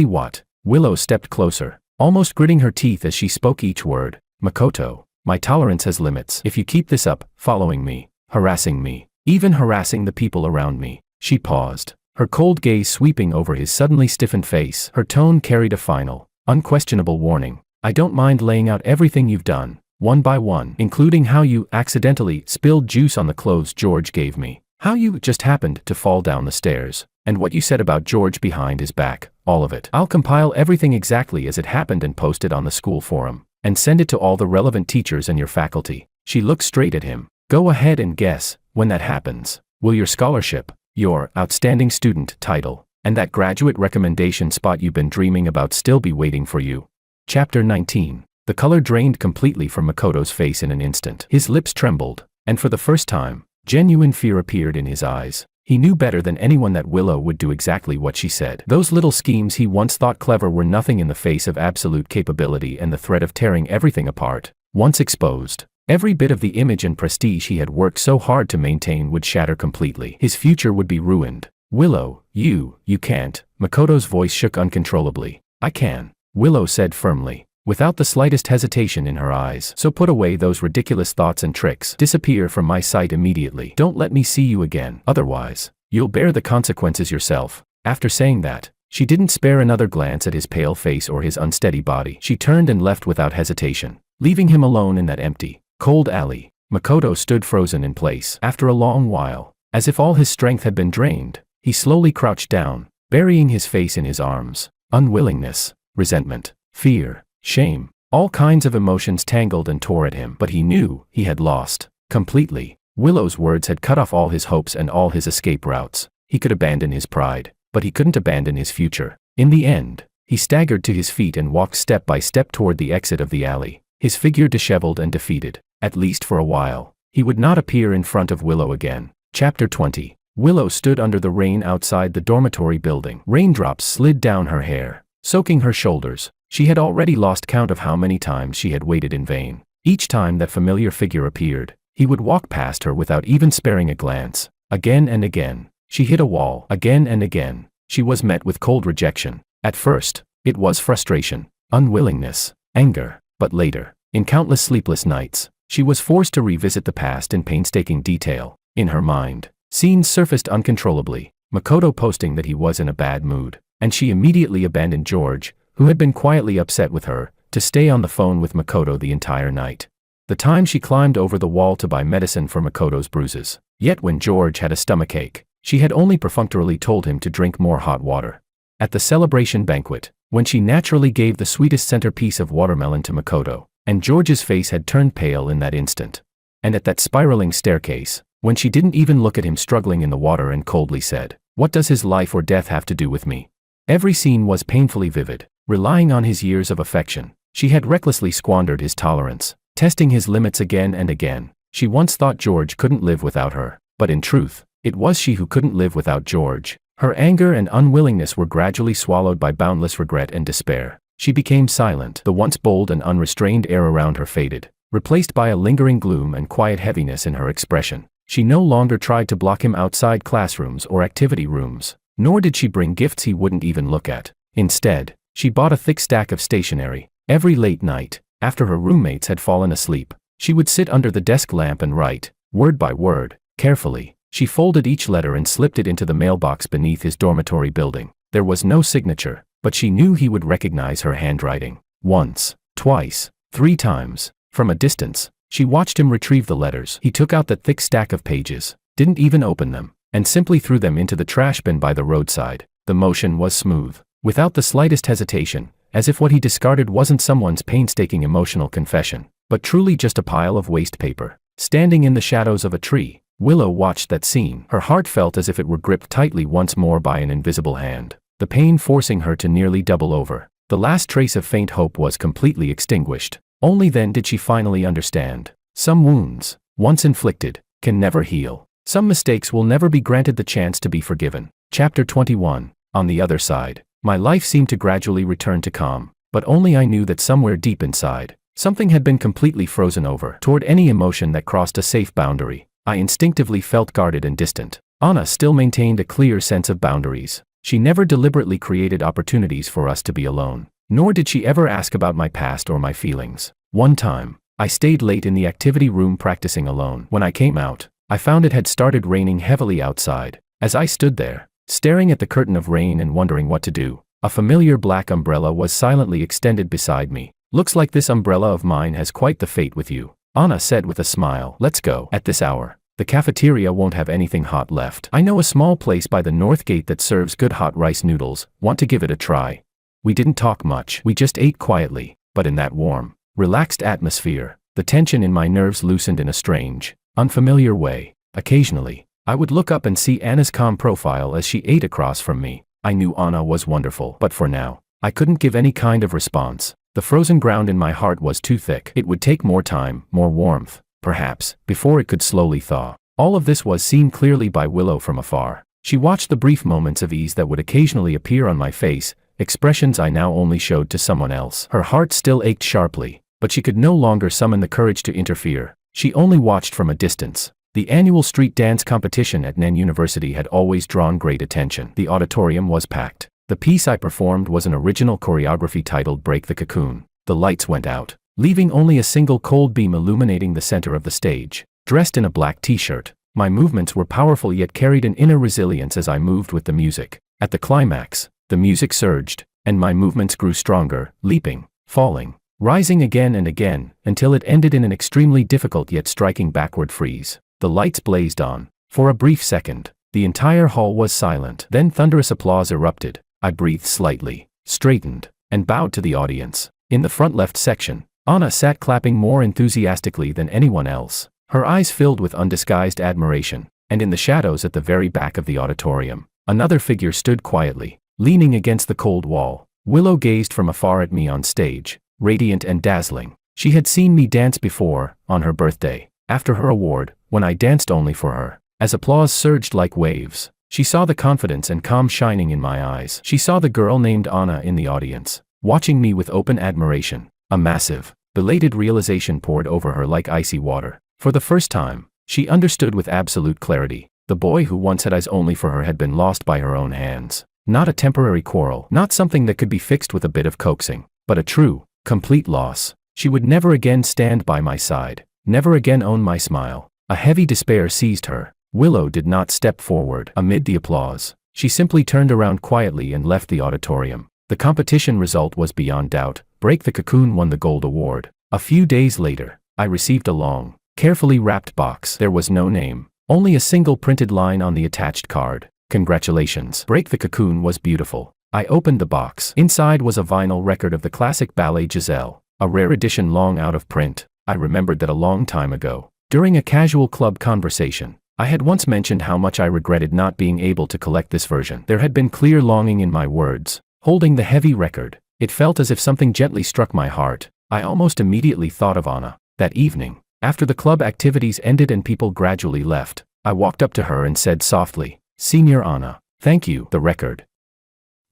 what?" Willow stepped closer, almost gritting her teeth as she spoke each word. "Makoto, my tolerance has limits. If you keep this up, following me, harassing me, even harassing the people around me." She paused, her cold gaze sweeping over his suddenly stiffened face. Her tone carried a final, unquestionable warning. "I don't mind laying out everything you've done, one by one, including how you accidentally spilled juice on the clothes George gave me, how you just happened to fall down the stairs, and what you said about George behind his back, all of it. I'll compile everything exactly as it happened and post it on the school forum, and send it to all the relevant teachers and your faculty." She looked straight at him. "Go ahead and guess, when that happens, will your scholarship, your outstanding student title, and that graduate recommendation spot you've been dreaming about still be waiting for you?" Chapter 19. The color drained completely from Makoto's face in an instant. His lips trembled, and for the first time, genuine fear appeared in his eyes. He knew better than anyone that Willow would do exactly what she said. Those little schemes he once thought clever were nothing in the face of absolute capability and the threat of tearing everything apart. Once exposed, Every bit of the image and prestige he had worked so hard to maintain would shatter completely. His future would be ruined. Willow, you can't. Makoto's voice shook uncontrollably. I can, Willow said firmly, without the slightest hesitation in her eyes. So put away those ridiculous thoughts and tricks. Disappear from my sight immediately. Don't let me see you again. Otherwise, you'll bear the consequences yourself. After saying that, she didn't spare another glance at his pale face or his unsteady body. She turned and left without hesitation, leaving him alone in that empty, cold alley. Makoto stood frozen in place. After a long while, as if all his strength had been drained, he slowly crouched down, burying his face in his arms. Unwillingness, resentment, fear, shame, all kinds of emotions tangled and tore at him. But he knew he had lost completely. Willow's words had cut off all his hopes and all his escape routes. He could abandon his pride, but he couldn't abandon his future. In the end, he staggered to his feet and walked step by step toward the exit of the alley, his figure disheveled and defeated. At least for a while, he would not appear in front of Willow again. Chapter 20. Willow stood under the rain outside the dormitory building. Raindrops slid down her hair, soaking her shoulders. She had already lost count of how many times she had waited in vain. Each time that familiar figure appeared, he would walk past her without even sparing a glance. Again and again, she hit a wall. Again and again, she was met with cold rejection. At first, it was frustration, unwillingness, anger, but later, in countless sleepless nights, she was forced to revisit the past in painstaking detail. In her mind, scenes surfaced uncontrollably, Makoto posting that he was in a bad mood, and she immediately abandoned George, who had been quietly upset with her, to stay on the phone with Makoto the entire night. The time she climbed over the wall to buy medicine for Makoto's bruises. Yet when George had a stomachache, she had only perfunctorily told him to drink more hot water. At the celebration banquet, when she naturally gave the sweetest centerpiece of watermelon to Makoto, and George's face had turned pale in that instant. And at that spiraling staircase, when she didn't even look at him struggling in the water and coldly said, "What does his life or death have to do with me?" Every scene was painfully vivid. Relying on his years of affection, she had recklessly squandered his tolerance, testing his limits again and again. She once thought George couldn't live without her, but in truth, it was she who couldn't live without George. Her anger and unwillingness were gradually swallowed by boundless regret and despair. She became silent. The once bold and unrestrained air around her faded, replaced by a lingering gloom and quiet heaviness in her expression. She no longer tried to block him outside classrooms or activity rooms, nor did she bring gifts he wouldn't even look at. Instead, she bought a thick stack of stationery. Every late night, after her roommates had fallen asleep, she would sit under the desk lamp and write, word by word, carefully. She folded each letter and slipped it into the mailbox beneath his dormitory building. There was no signature, but she knew he would recognize her handwriting. Once, twice, 3 times. From a distance, she watched him retrieve the letters. He took out that thick stack of pages, didn't even open them, and simply threw them into the trash bin by the roadside. The motion was smooth, without the slightest hesitation, as if what he discarded wasn't someone's painstaking emotional confession, but truly just a pile of waste paper. Standing in the shadows of a tree, Willow watched that scene. Her heart felt as if it were gripped tightly once more by an invisible hand, the pain forcing her to nearly double over. The last trace of faint hope was completely extinguished. Only then did she finally understand. Some wounds, once inflicted, can never heal. Some mistakes will never be granted the chance to be forgiven. Chapter 21. On the other side, my life seemed to gradually return to calm, but only I knew that somewhere deep inside, something had been completely frozen over. Toward any emotion that crossed a safe boundary, I instinctively felt guarded and distant. Anna still maintained a clear sense of boundaries. She never deliberately created opportunities for us to be alone, nor did she ever ask about my past or my feelings. One time, I stayed late in the activity room practicing alone. When I came out, I found it had started raining heavily outside. As I stood there, staring at the curtain of rain and wondering what to do, a familiar black umbrella was silently extended beside me. "Looks like this umbrella of mine has quite the fate with you," Anna said with a smile. "Let's go. At this hour, the cafeteria won't have anything hot left. I know a small place by the north gate that serves good hot rice noodles. Want to give it a try?" We didn't talk much. We just ate quietly, but in that warm, relaxed atmosphere, the tension in my nerves loosened in a strange, unfamiliar way. Occasionally, I would look up and see Anna's calm profile as she ate across from me. I knew Anna was wonderful, but for now, I couldn't give any kind of response. The frozen ground in my heart was too thick. It would take more time, more warmth, perhaps, before it could slowly thaw. All of this was seen clearly by Willow from afar. She watched the brief moments of ease that would occasionally appear on my face, expressions I now only showed to someone else. Her heart still ached sharply, but she could no longer summon the courage to interfere. She only watched from a distance. The annual street dance competition at Nen University had always drawn great attention. The auditorium was packed. The piece I performed was an original choreography titled Break the Cocoon. The lights went out, leaving only a single cold beam illuminating the center of the stage. Dressed in a black t-shirt, my movements were powerful yet carried an inner resilience as I moved with the music. At the climax, the music surged, and my movements grew stronger, leaping, falling, rising again and again, until it ended in an extremely difficult yet striking backward freeze. The lights blazed on. For a brief second, the entire hall was silent. Then thunderous applause erupted. I breathed slightly, straightened, and bowed to the audience. In the front left section, Anna sat clapping more enthusiastically than anyone else. Her eyes filled with undisguised admiration, and in the shadows at the very back of the auditorium, another figure stood quietly, leaning against the cold wall. Willow gazed from afar at me on stage, radiant and dazzling. She had seen me dance before, on her birthday, after her award, when I danced only for her. As applause surged like waves, she saw the confidence and calm shining in my eyes. She saw the girl named Anna in the audience, watching me with open admiration. A massive, belated realization poured over her like icy water. For the first time, she understood with absolute clarity. The boy who once had eyes only for her had been lost by her own hands. Not a temporary quarrel, not something that could be fixed with a bit of coaxing, but a true, complete loss. She would never again stand by my side, never again own my smile. A heavy despair seized her. Willow did not step forward amid the applause. She simply turned around quietly and left the auditorium. The competition result was beyond doubt. Break the Cocoon won the gold award. A few days later, I received a long, carefully wrapped box. There was no name, only a single printed line on the attached card. Congratulations. Break the Cocoon was beautiful. I opened the box. Inside was a vinyl record of the classic ballet Giselle, a rare edition long out of print. I remembered that a long time ago, during a casual club conversation, I had once mentioned how much I regretted not being able to collect this version. There had been clear longing in my words. Holding the heavy record, it felt as if something gently struck my heart. I almost immediately thought of Anna. That evening, after the club activities ended and people gradually left, I walked up to her and said softly, "Senior Anna, thank you, the record.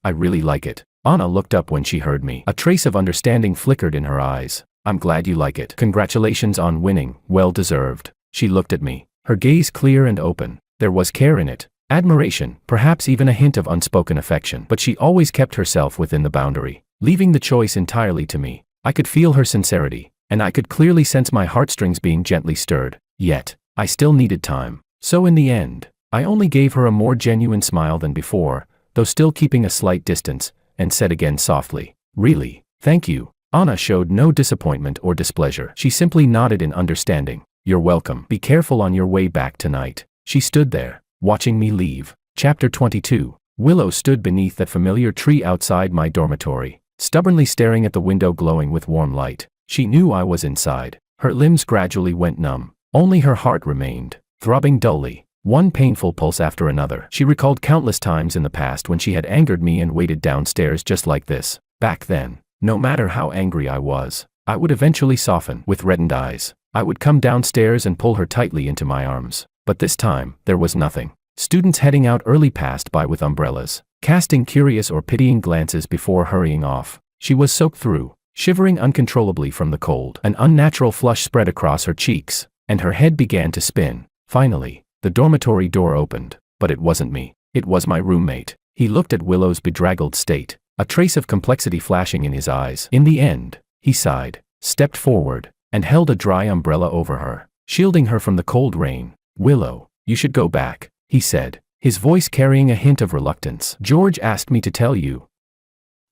I really like it." Anna looked up when she heard me. A trace of understanding flickered in her eyes. "I'm glad you like it. Congratulations on winning, well deserved." She looked at me, her gaze clear and open. There was care in it, admiration, perhaps even a hint of unspoken affection. But she always kept herself within the boundary, leaving the choice entirely to me. I could feel her sincerity, and I could clearly sense my heartstrings being gently stirred. Yet, I still needed time. So in the end, I only gave her a more genuine smile than before, though still keeping a slight distance, and said again softly, "Really, thank you." Anna showed no disappointment or displeasure. She simply nodded in understanding. "You're welcome. Be careful on your way back tonight." She stood there, watching me leave. Chapter 22. Willow stood beneath that familiar tree outside my dormitory, stubbornly staring at the window glowing with warm light. She knew I was inside. Her limbs gradually went numb. Only her heart remained, throbbing dully, one painful pulse after another. She recalled countless times in the past when she had angered me and waited downstairs just like this. Back then, no matter how angry I was, I would eventually soften. With reddened eyes, I would come downstairs and pull her tightly into my arms. But this time, there was nothing. Students heading out early passed by with umbrellas, casting curious or pitying glances before hurrying off. She was soaked through, shivering uncontrollably from the cold. An unnatural flush spread across her cheeks, and her head began to spin. Finally, the dormitory door opened. But it wasn't me. It was my roommate. He looked at Willow's bedraggled state, a trace of complexity flashing in his eyes. In the end, he sighed, stepped forward, and held a dry umbrella over her, shielding her from the cold rain. "Willow, you should go back," he said, his voice carrying a hint of reluctance. "George asked me to tell you.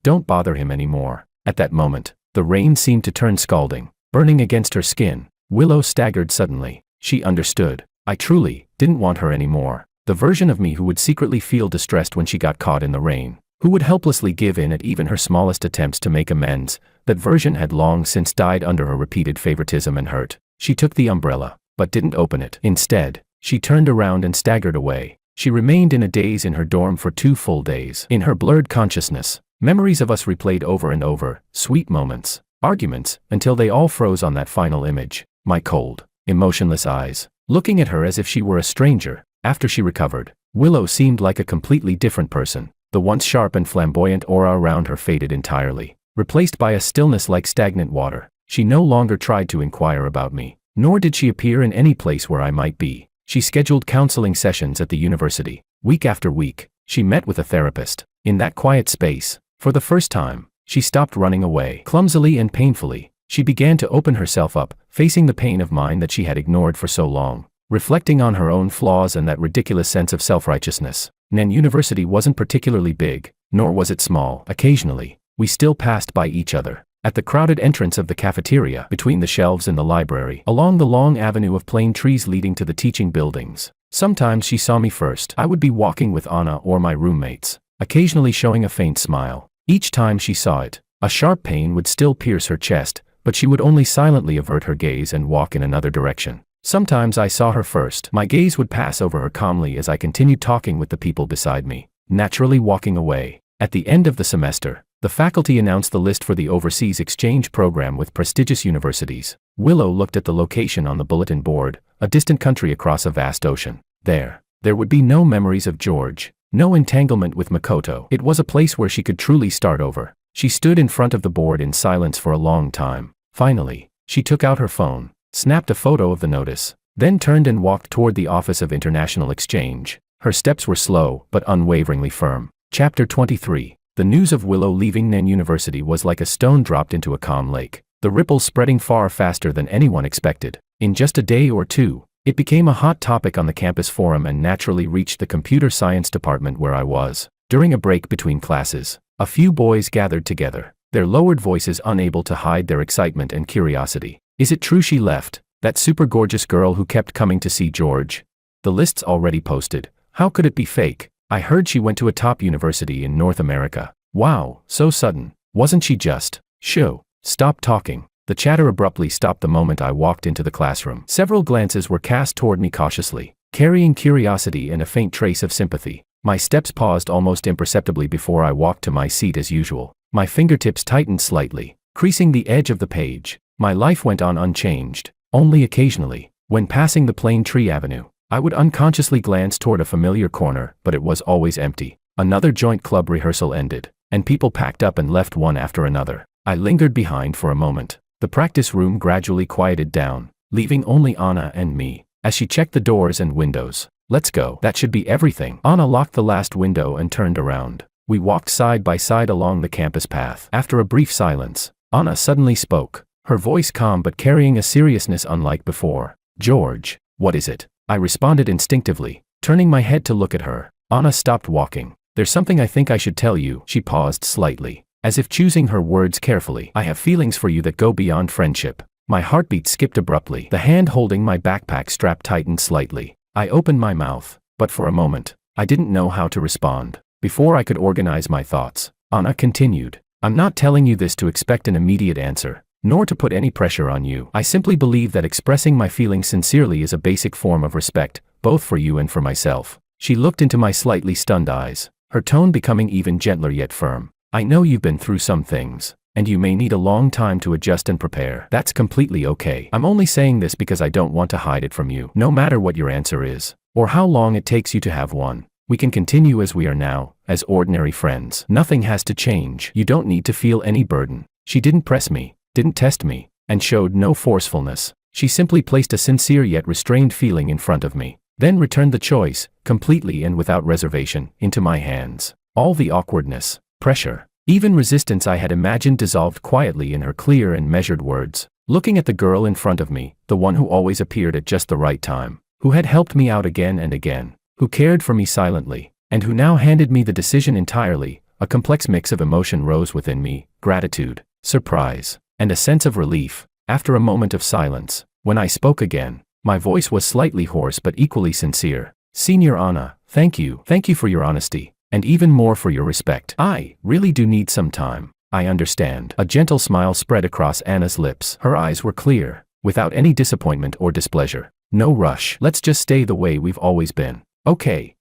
Don't bother him anymore." At that moment, the rain seemed to turn scalding, burning against her skin. Willow staggered suddenly. She understood. I truly didn't want her anymore. The version of me who would secretly feel distressed when she got caught in the rain, who would helplessly give in at even her smallest attempts to make amends, that version had long since died under her repeated favoritism and hurt. She took the umbrella, but didn't open it. Instead, she turned around and staggered away. She remained in a daze in her dorm for 2 full days. In her blurred consciousness, memories of us replayed over and over, sweet moments, arguments, until they all froze on that final image. My cold, emotionless eyes, looking at her as if she were a stranger. After she recovered, Willow seemed like a completely different person. The once sharp and flamboyant aura around her faded entirely, replaced by a stillness like stagnant water. She no longer tried to inquire about me, nor did she appear in any place where I might be. She scheduled counseling sessions at the university. Week after week, she met with a therapist. In that quiet space, for the first time, she stopped running away. Clumsily and painfully, she began to open herself up, facing the pain of mine that she had ignored for so long. Reflecting on her own flaws and that ridiculous sense of self-righteousness. Nen University wasn't particularly big, nor was it small. Occasionally, we still passed by each other. At the crowded entrance of the cafeteria, between the shelves in the library, along the long avenue of plane trees leading to the teaching buildings. Sometimes she saw me first. I would be walking with Anna or my roommates, occasionally showing a faint smile. Each time she saw it, a sharp pain would still pierce her chest, but she would only silently avert her gaze and walk in another direction. Sometimes I saw her first. My gaze would pass over her calmly as I continued talking with the people beside me, naturally walking away. At the end of the semester, the faculty announced the list for the overseas exchange program with prestigious universities. Willow looked at the location on the bulletin board, a distant country across a vast ocean. There would be no memories of George, no entanglement with Makoto. It was a place where she could truly start over. She stood in front of the board in silence for a long time. Finally, she took out her phone, snapped a photo of the notice, then turned and walked toward the Office of International Exchange. Her steps were slow, but unwaveringly firm. Chapter 23. The news of Willow leaving Nen University was like a stone dropped into a calm lake, the ripples spreading far faster than anyone expected. In just a day or two, it became a hot topic on the campus forum and naturally reached the computer science department where I was. During a break between classes, a few boys gathered together, their lowered voices unable to hide their excitement and curiosity. Is it true she left, that super gorgeous girl who kept coming to see George? The list's already posted. How could it be fake? I heard she went to a top university in North America. Wow, so sudden. Wasn't she just? Shoo. Stop talking. The chatter abruptly stopped the moment I walked into the classroom. Several glances were cast toward me cautiously, carrying curiosity and a faint trace of sympathy. My steps paused almost imperceptibly before I walked to my seat as usual. My fingertips tightened slightly, creasing the edge of the page. My life went on unchanged. Only occasionally, when passing the Plane Tree Avenue, I would unconsciously glance toward a familiar corner, but it was always empty. Another joint club rehearsal ended, and people packed up and left one after another. I lingered behind for a moment. The practice room gradually quieted down, leaving only Anna and me, as she checked the doors and windows. Let's go. That should be everything. Anna locked the last window and turned around. We walked side by side along the campus path. After a brief silence, Anna suddenly spoke, her voice calm but carrying a seriousness unlike before. George, what is it? I responded instinctively, turning my head to look at her. Anna stopped walking. There's something I think I should tell you. She paused slightly, as if choosing her words carefully. I have feelings for you that go beyond friendship. My heartbeat skipped abruptly. The hand holding my backpack strap tightened slightly. I opened my mouth, but for a moment, I didn't know how to respond. Before I could organize my thoughts, Anna continued, I'm not telling you this to expect an immediate answer, nor to put any pressure on you. I simply believe that expressing my feelings sincerely is a basic form of respect, both for you and for myself. She looked into my slightly stunned eyes, her tone becoming even gentler yet firm. I know you've been through some things, and you may need a long time to adjust and prepare. That's completely okay. I'm only saying this because I don't want to hide it from you. No matter what your answer is, or how long it takes you to have one, we can continue as we are now, as ordinary friends. Nothing has to change. You don't need to feel any burden. She didn't press me, didn't test me, and showed no forcefulness. She simply placed a sincere yet restrained feeling in front of me, then returned the choice, completely and without reservation, into my hands. All the awkwardness, pressure, even resistance I had imagined dissolved quietly in her clear and measured words. Looking at the girl in front of me, the one who always appeared at just the right time, who had helped me out again and again, who cared for me silently, and who now handed me the decision entirely, a complex mix of emotion rose within me, gratitude, surprise, and a sense of relief. After a moment of silence, when I spoke again, my voice was slightly hoarse but equally sincere. Senior Anna, thank you for your honesty, and even more for your respect. I really do need some time. I understand. A gentle smile spread across Anna's lips. Her eyes were clear, without any disappointment or displeasure. No rush. Let's just stay the way we've always been. Okay,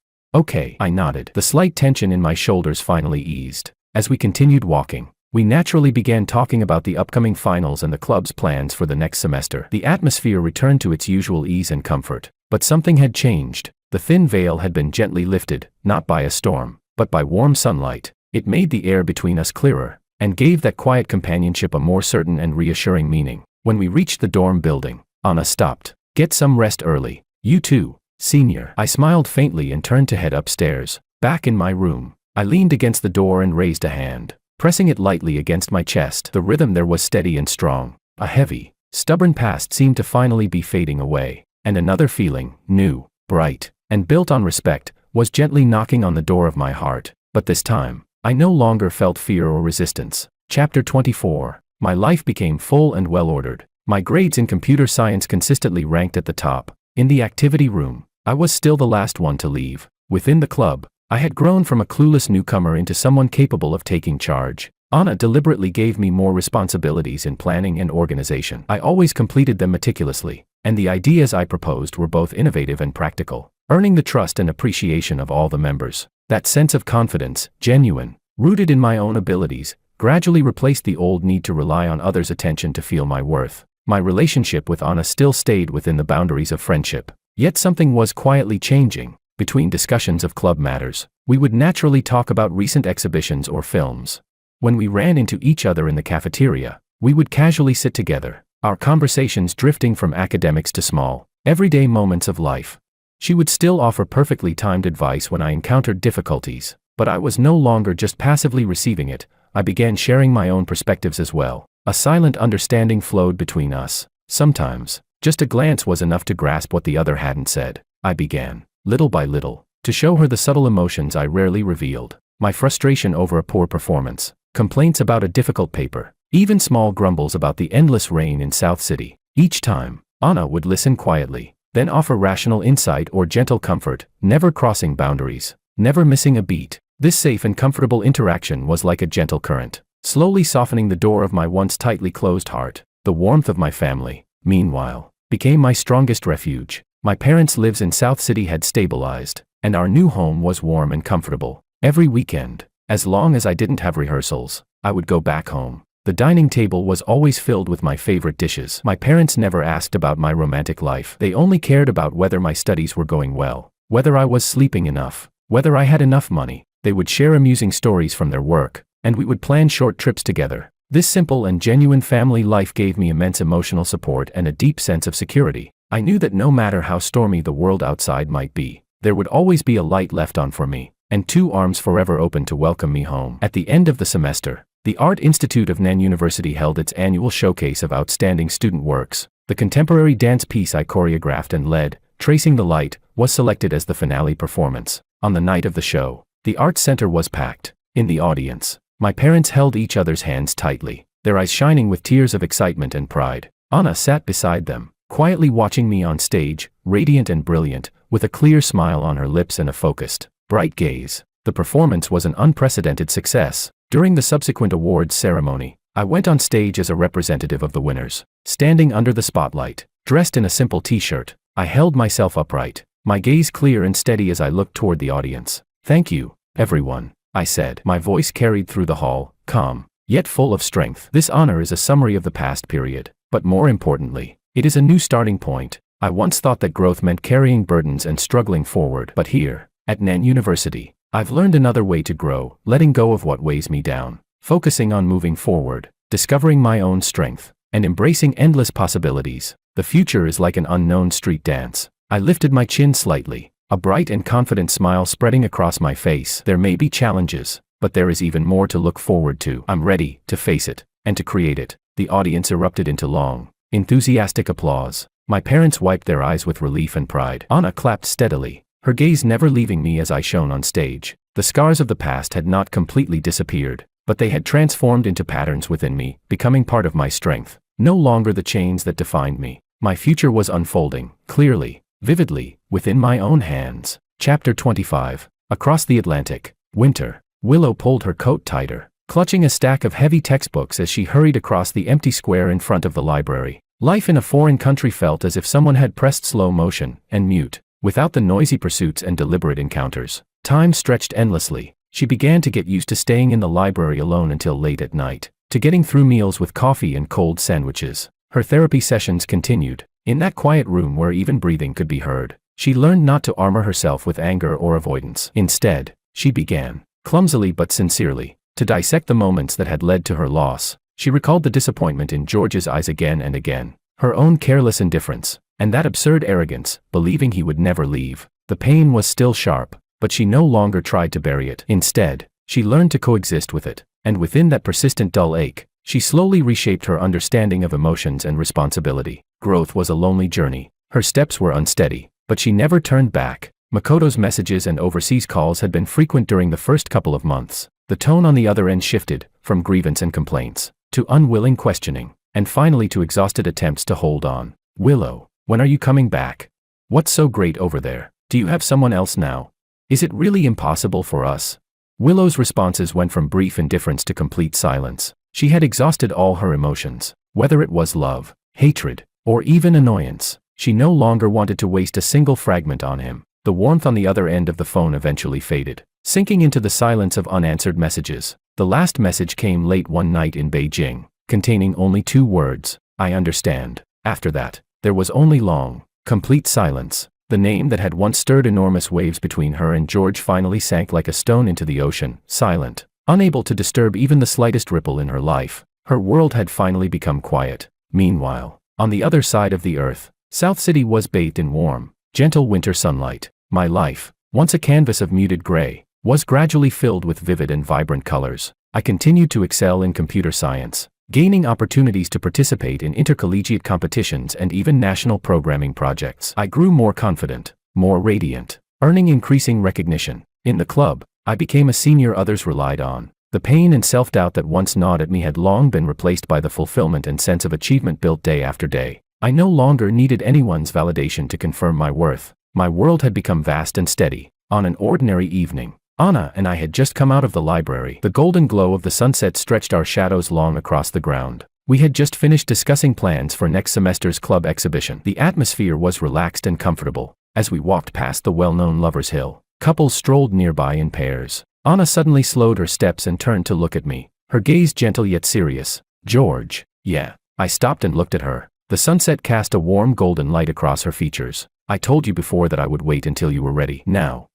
I nodded. The slight tension in my shoulders finally eased. As we continued walking, we naturally began talking about the upcoming finals and the club's plans for the next semester. The atmosphere returned to its usual ease and comfort, but something had changed. The thin veil had been gently lifted, not by a storm, but by warm sunlight. It made the air between us clearer, and gave that quiet companionship a more certain and reassuring meaning. When we reached the dorm building, Anna stopped. "Get some rest early. You too, senior." I smiled faintly and turned to head upstairs. Back in my room, I leaned against the door and raised a hand, pressing it lightly against my chest. The rhythm there was steady and strong. A heavy, stubborn past seemed to finally be fading away, and another feeling, new, bright, and built on respect, was gently knocking on the door of my heart. But this time, I no longer felt fear or resistance. Chapter 24. My life became full and well-ordered. My grades in computer science consistently ranked at the top. In the activity room, I was still the last one to leave. Within the club, I had grown from a clueless newcomer into someone capable of taking charge. Anna deliberately gave me more responsibilities in planning and organization. I always completed them meticulously, and the ideas I proposed were both innovative and practical, earning the trust and appreciation of all the members. That sense of confidence, genuine, rooted in my own abilities, gradually replaced the old need to rely on others' attention to feel my worth. My relationship with Anna still stayed within the boundaries of friendship, yet something was quietly changing. Between discussions of club matters, we would naturally talk about recent exhibitions or films. When we ran into each other in the cafeteria, we would casually sit together, our conversations drifting from academics to small, everyday moments of life. She would still offer perfectly timed advice when I encountered difficulties, but I was no longer just passively receiving it. I began sharing my own perspectives as well. A silent understanding flowed between us. Sometimes, just a glance was enough to grasp what the other hadn't said. I began, little by little, to show her the subtle emotions I rarely revealed. My frustration over a poor performance, complaints about a difficult paper, even small grumbles about the endless rain in South City. Each time, Anna would listen quietly, then offer rational insight or gentle comfort, never crossing boundaries, never missing a beat. This safe and comfortable interaction was like a gentle current, slowly softening the door of my once tightly closed heart. The warmth of my family, meanwhile, became my strongest refuge. My parents' lives in South City had stabilized, and our new home was warm and comfortable. Every weekend, as long as I didn't have rehearsals, I would go back home. The dining table was always filled with my favorite dishes. My parents never asked about my romantic life. They only cared about whether my studies were going well, whether I was sleeping enough, whether I had enough money. They would share amusing stories from their work, and we would plan short trips together. This simple and genuine family life gave me immense emotional support and a deep sense of security. I knew that no matter how stormy the world outside might be, there would always be a light left on for me, and two arms forever open to welcome me home. At the end of the semester, the Art Institute of Nan University held its annual showcase of outstanding student works. The contemporary dance piece I choreographed and led, Tracing the Light, was selected as the finale performance. On the night of the show, the Arts Center was packed. In the audience, my parents held each other's hands tightly, their eyes shining with tears of excitement and pride. Anna sat beside them, quietly watching me on stage, radiant and brilliant, with a clear smile on her lips and a focused, bright gaze. The performance was an unprecedented success. During the subsequent awards ceremony, I went on stage as a representative of the winners. Standing under the spotlight, dressed in a simple t-shirt, I held myself upright, my gaze clear and steady as I looked toward the audience. "Thank you, everyone," I said. My voice carried through the hall, calm, yet full of strength. This honor is a summary of the past period, but more importantly, it is a new starting point. I once thought that growth meant carrying burdens and struggling forward, but here, at Nan University, I've learned another way to grow, letting go of what weighs me down, focusing on moving forward, discovering my own strength, and embracing endless possibilities. The future is like an unknown street dance. I lifted my chin slightly, a bright and confident smile spreading across my face. There may be challenges, but there is even more to look forward to. I'm ready to face it, and to create it. The audience erupted into long, enthusiastic applause. My parents wiped their eyes with relief and pride. Anna clapped steadily, her gaze never leaving me as I shone on stage. The scars of the past had not completely disappeared, but they had transformed into patterns within me, becoming part of my strength, no longer the chains that defined me. My future was unfolding, clearly, vividly, within my own hands. Chapter 25. Across the Atlantic. Winter. Willow pulled her coat tighter, clutching a stack of heavy textbooks as she hurried across the empty square in front of the library. Life in a foreign country felt as if someone had pressed slow motion and mute. Without the noisy pursuits and deliberate encounters, time stretched endlessly. She began to get used to staying in the library alone until late at night, to getting through meals with coffee and cold sandwiches. Her therapy sessions continued. In that quiet room where even breathing could be heard, she learned not to armor herself with anger or avoidance. Instead, she began, clumsily but sincerely, to dissect the moments that had led to her loss. She recalled the disappointment in George's eyes again and again, her own careless indifference, and that absurd arrogance, believing he would never leave. The pain was still sharp, but she no longer tried to bury it. Instead, she learned to coexist with it, and within that persistent dull ache, she slowly reshaped her understanding of emotions and responsibility. Growth was a lonely journey. Her steps were unsteady, but she never turned back. Makoto's messages and overseas calls had been frequent during the first couple of months. The tone on the other end shifted, from grievance and complaints, to unwilling questioning, and finally to exhausted attempts to hold on. "Willow, when are you coming back? What's so great over there? Do you have someone else now? Is it really impossible for us?" Willow's responses went from brief indifference to complete silence. She had exhausted all her emotions, whether it was love, hatred, or even annoyance. She no longer wanted to waste a single fragment on him. The warmth on the other end of the phone eventually faded, sinking into the silence of unanswered messages. The last message came late one night in Beijing, containing only 2 words, "I understand." After that, there was only long, complete silence. The name that had once stirred enormous waves between her and George finally sank like a stone into the ocean, silent, unable to disturb even the slightest ripple in her life. Her world had finally become quiet. Meanwhile, on the other side of the earth, South City was bathed in warm, gentle winter sunlight. My life, once a canvas of muted gray, was gradually filled with vivid and vibrant colors. I continued to excel in computer science, gaining opportunities to participate in intercollegiate competitions and even national programming projects. I grew more confident, more radiant, earning increasing recognition. In the club, I became a senior others relied on. The pain and self-doubt that once gnawed at me had long been replaced by the fulfillment and sense of achievement built day after day. I no longer needed anyone's validation to confirm my worth. My world had become vast and steady. On an ordinary evening, Anna and I had just come out of the library. The golden glow of the sunset stretched our shadows long across the ground. We had just finished discussing plans for next semester's club exhibition. The atmosphere was relaxed and comfortable. As we walked past the well-known Lover's Hill, couples strolled nearby in pairs. Anna suddenly slowed her steps and turned to look at me, her gaze gentle yet serious. "George." "Yeah." I stopped and looked at her. The sunset cast a warm golden light across her features. "I told you before that I would wait until you were ready. Now,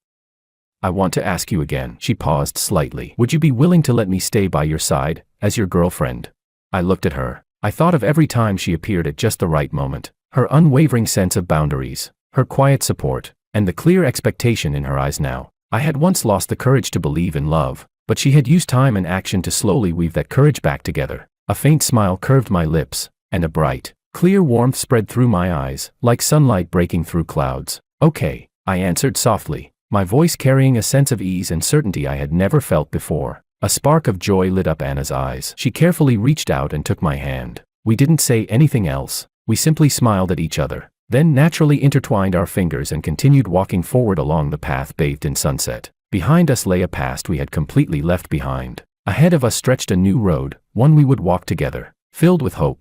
I want to ask you again." She paused slightly. "Would you be willing to let me stay by your side, as your girlfriend?" I looked at her. I thought of every time she appeared at just the right moment. Her unwavering sense of boundaries, her quiet support, and the clear expectation in her eyes now. I had once lost the courage to believe in love, but she had used time and action to slowly weave that courage back together. A faint smile curved my lips, and a bright, clear warmth spread through my eyes, like sunlight breaking through clouds. "Okay," I answered softly, my voice carrying a sense of ease and certainty I had never felt before. A spark of joy lit up Anna's eyes. She carefully reached out and took my hand. We didn't say anything else. We simply smiled at each other, then naturally intertwined our fingers and continued walking forward along the path bathed in sunset. Behind us lay a past we had completely left behind. Ahead of us stretched a new road, one we would walk together, filled with hope,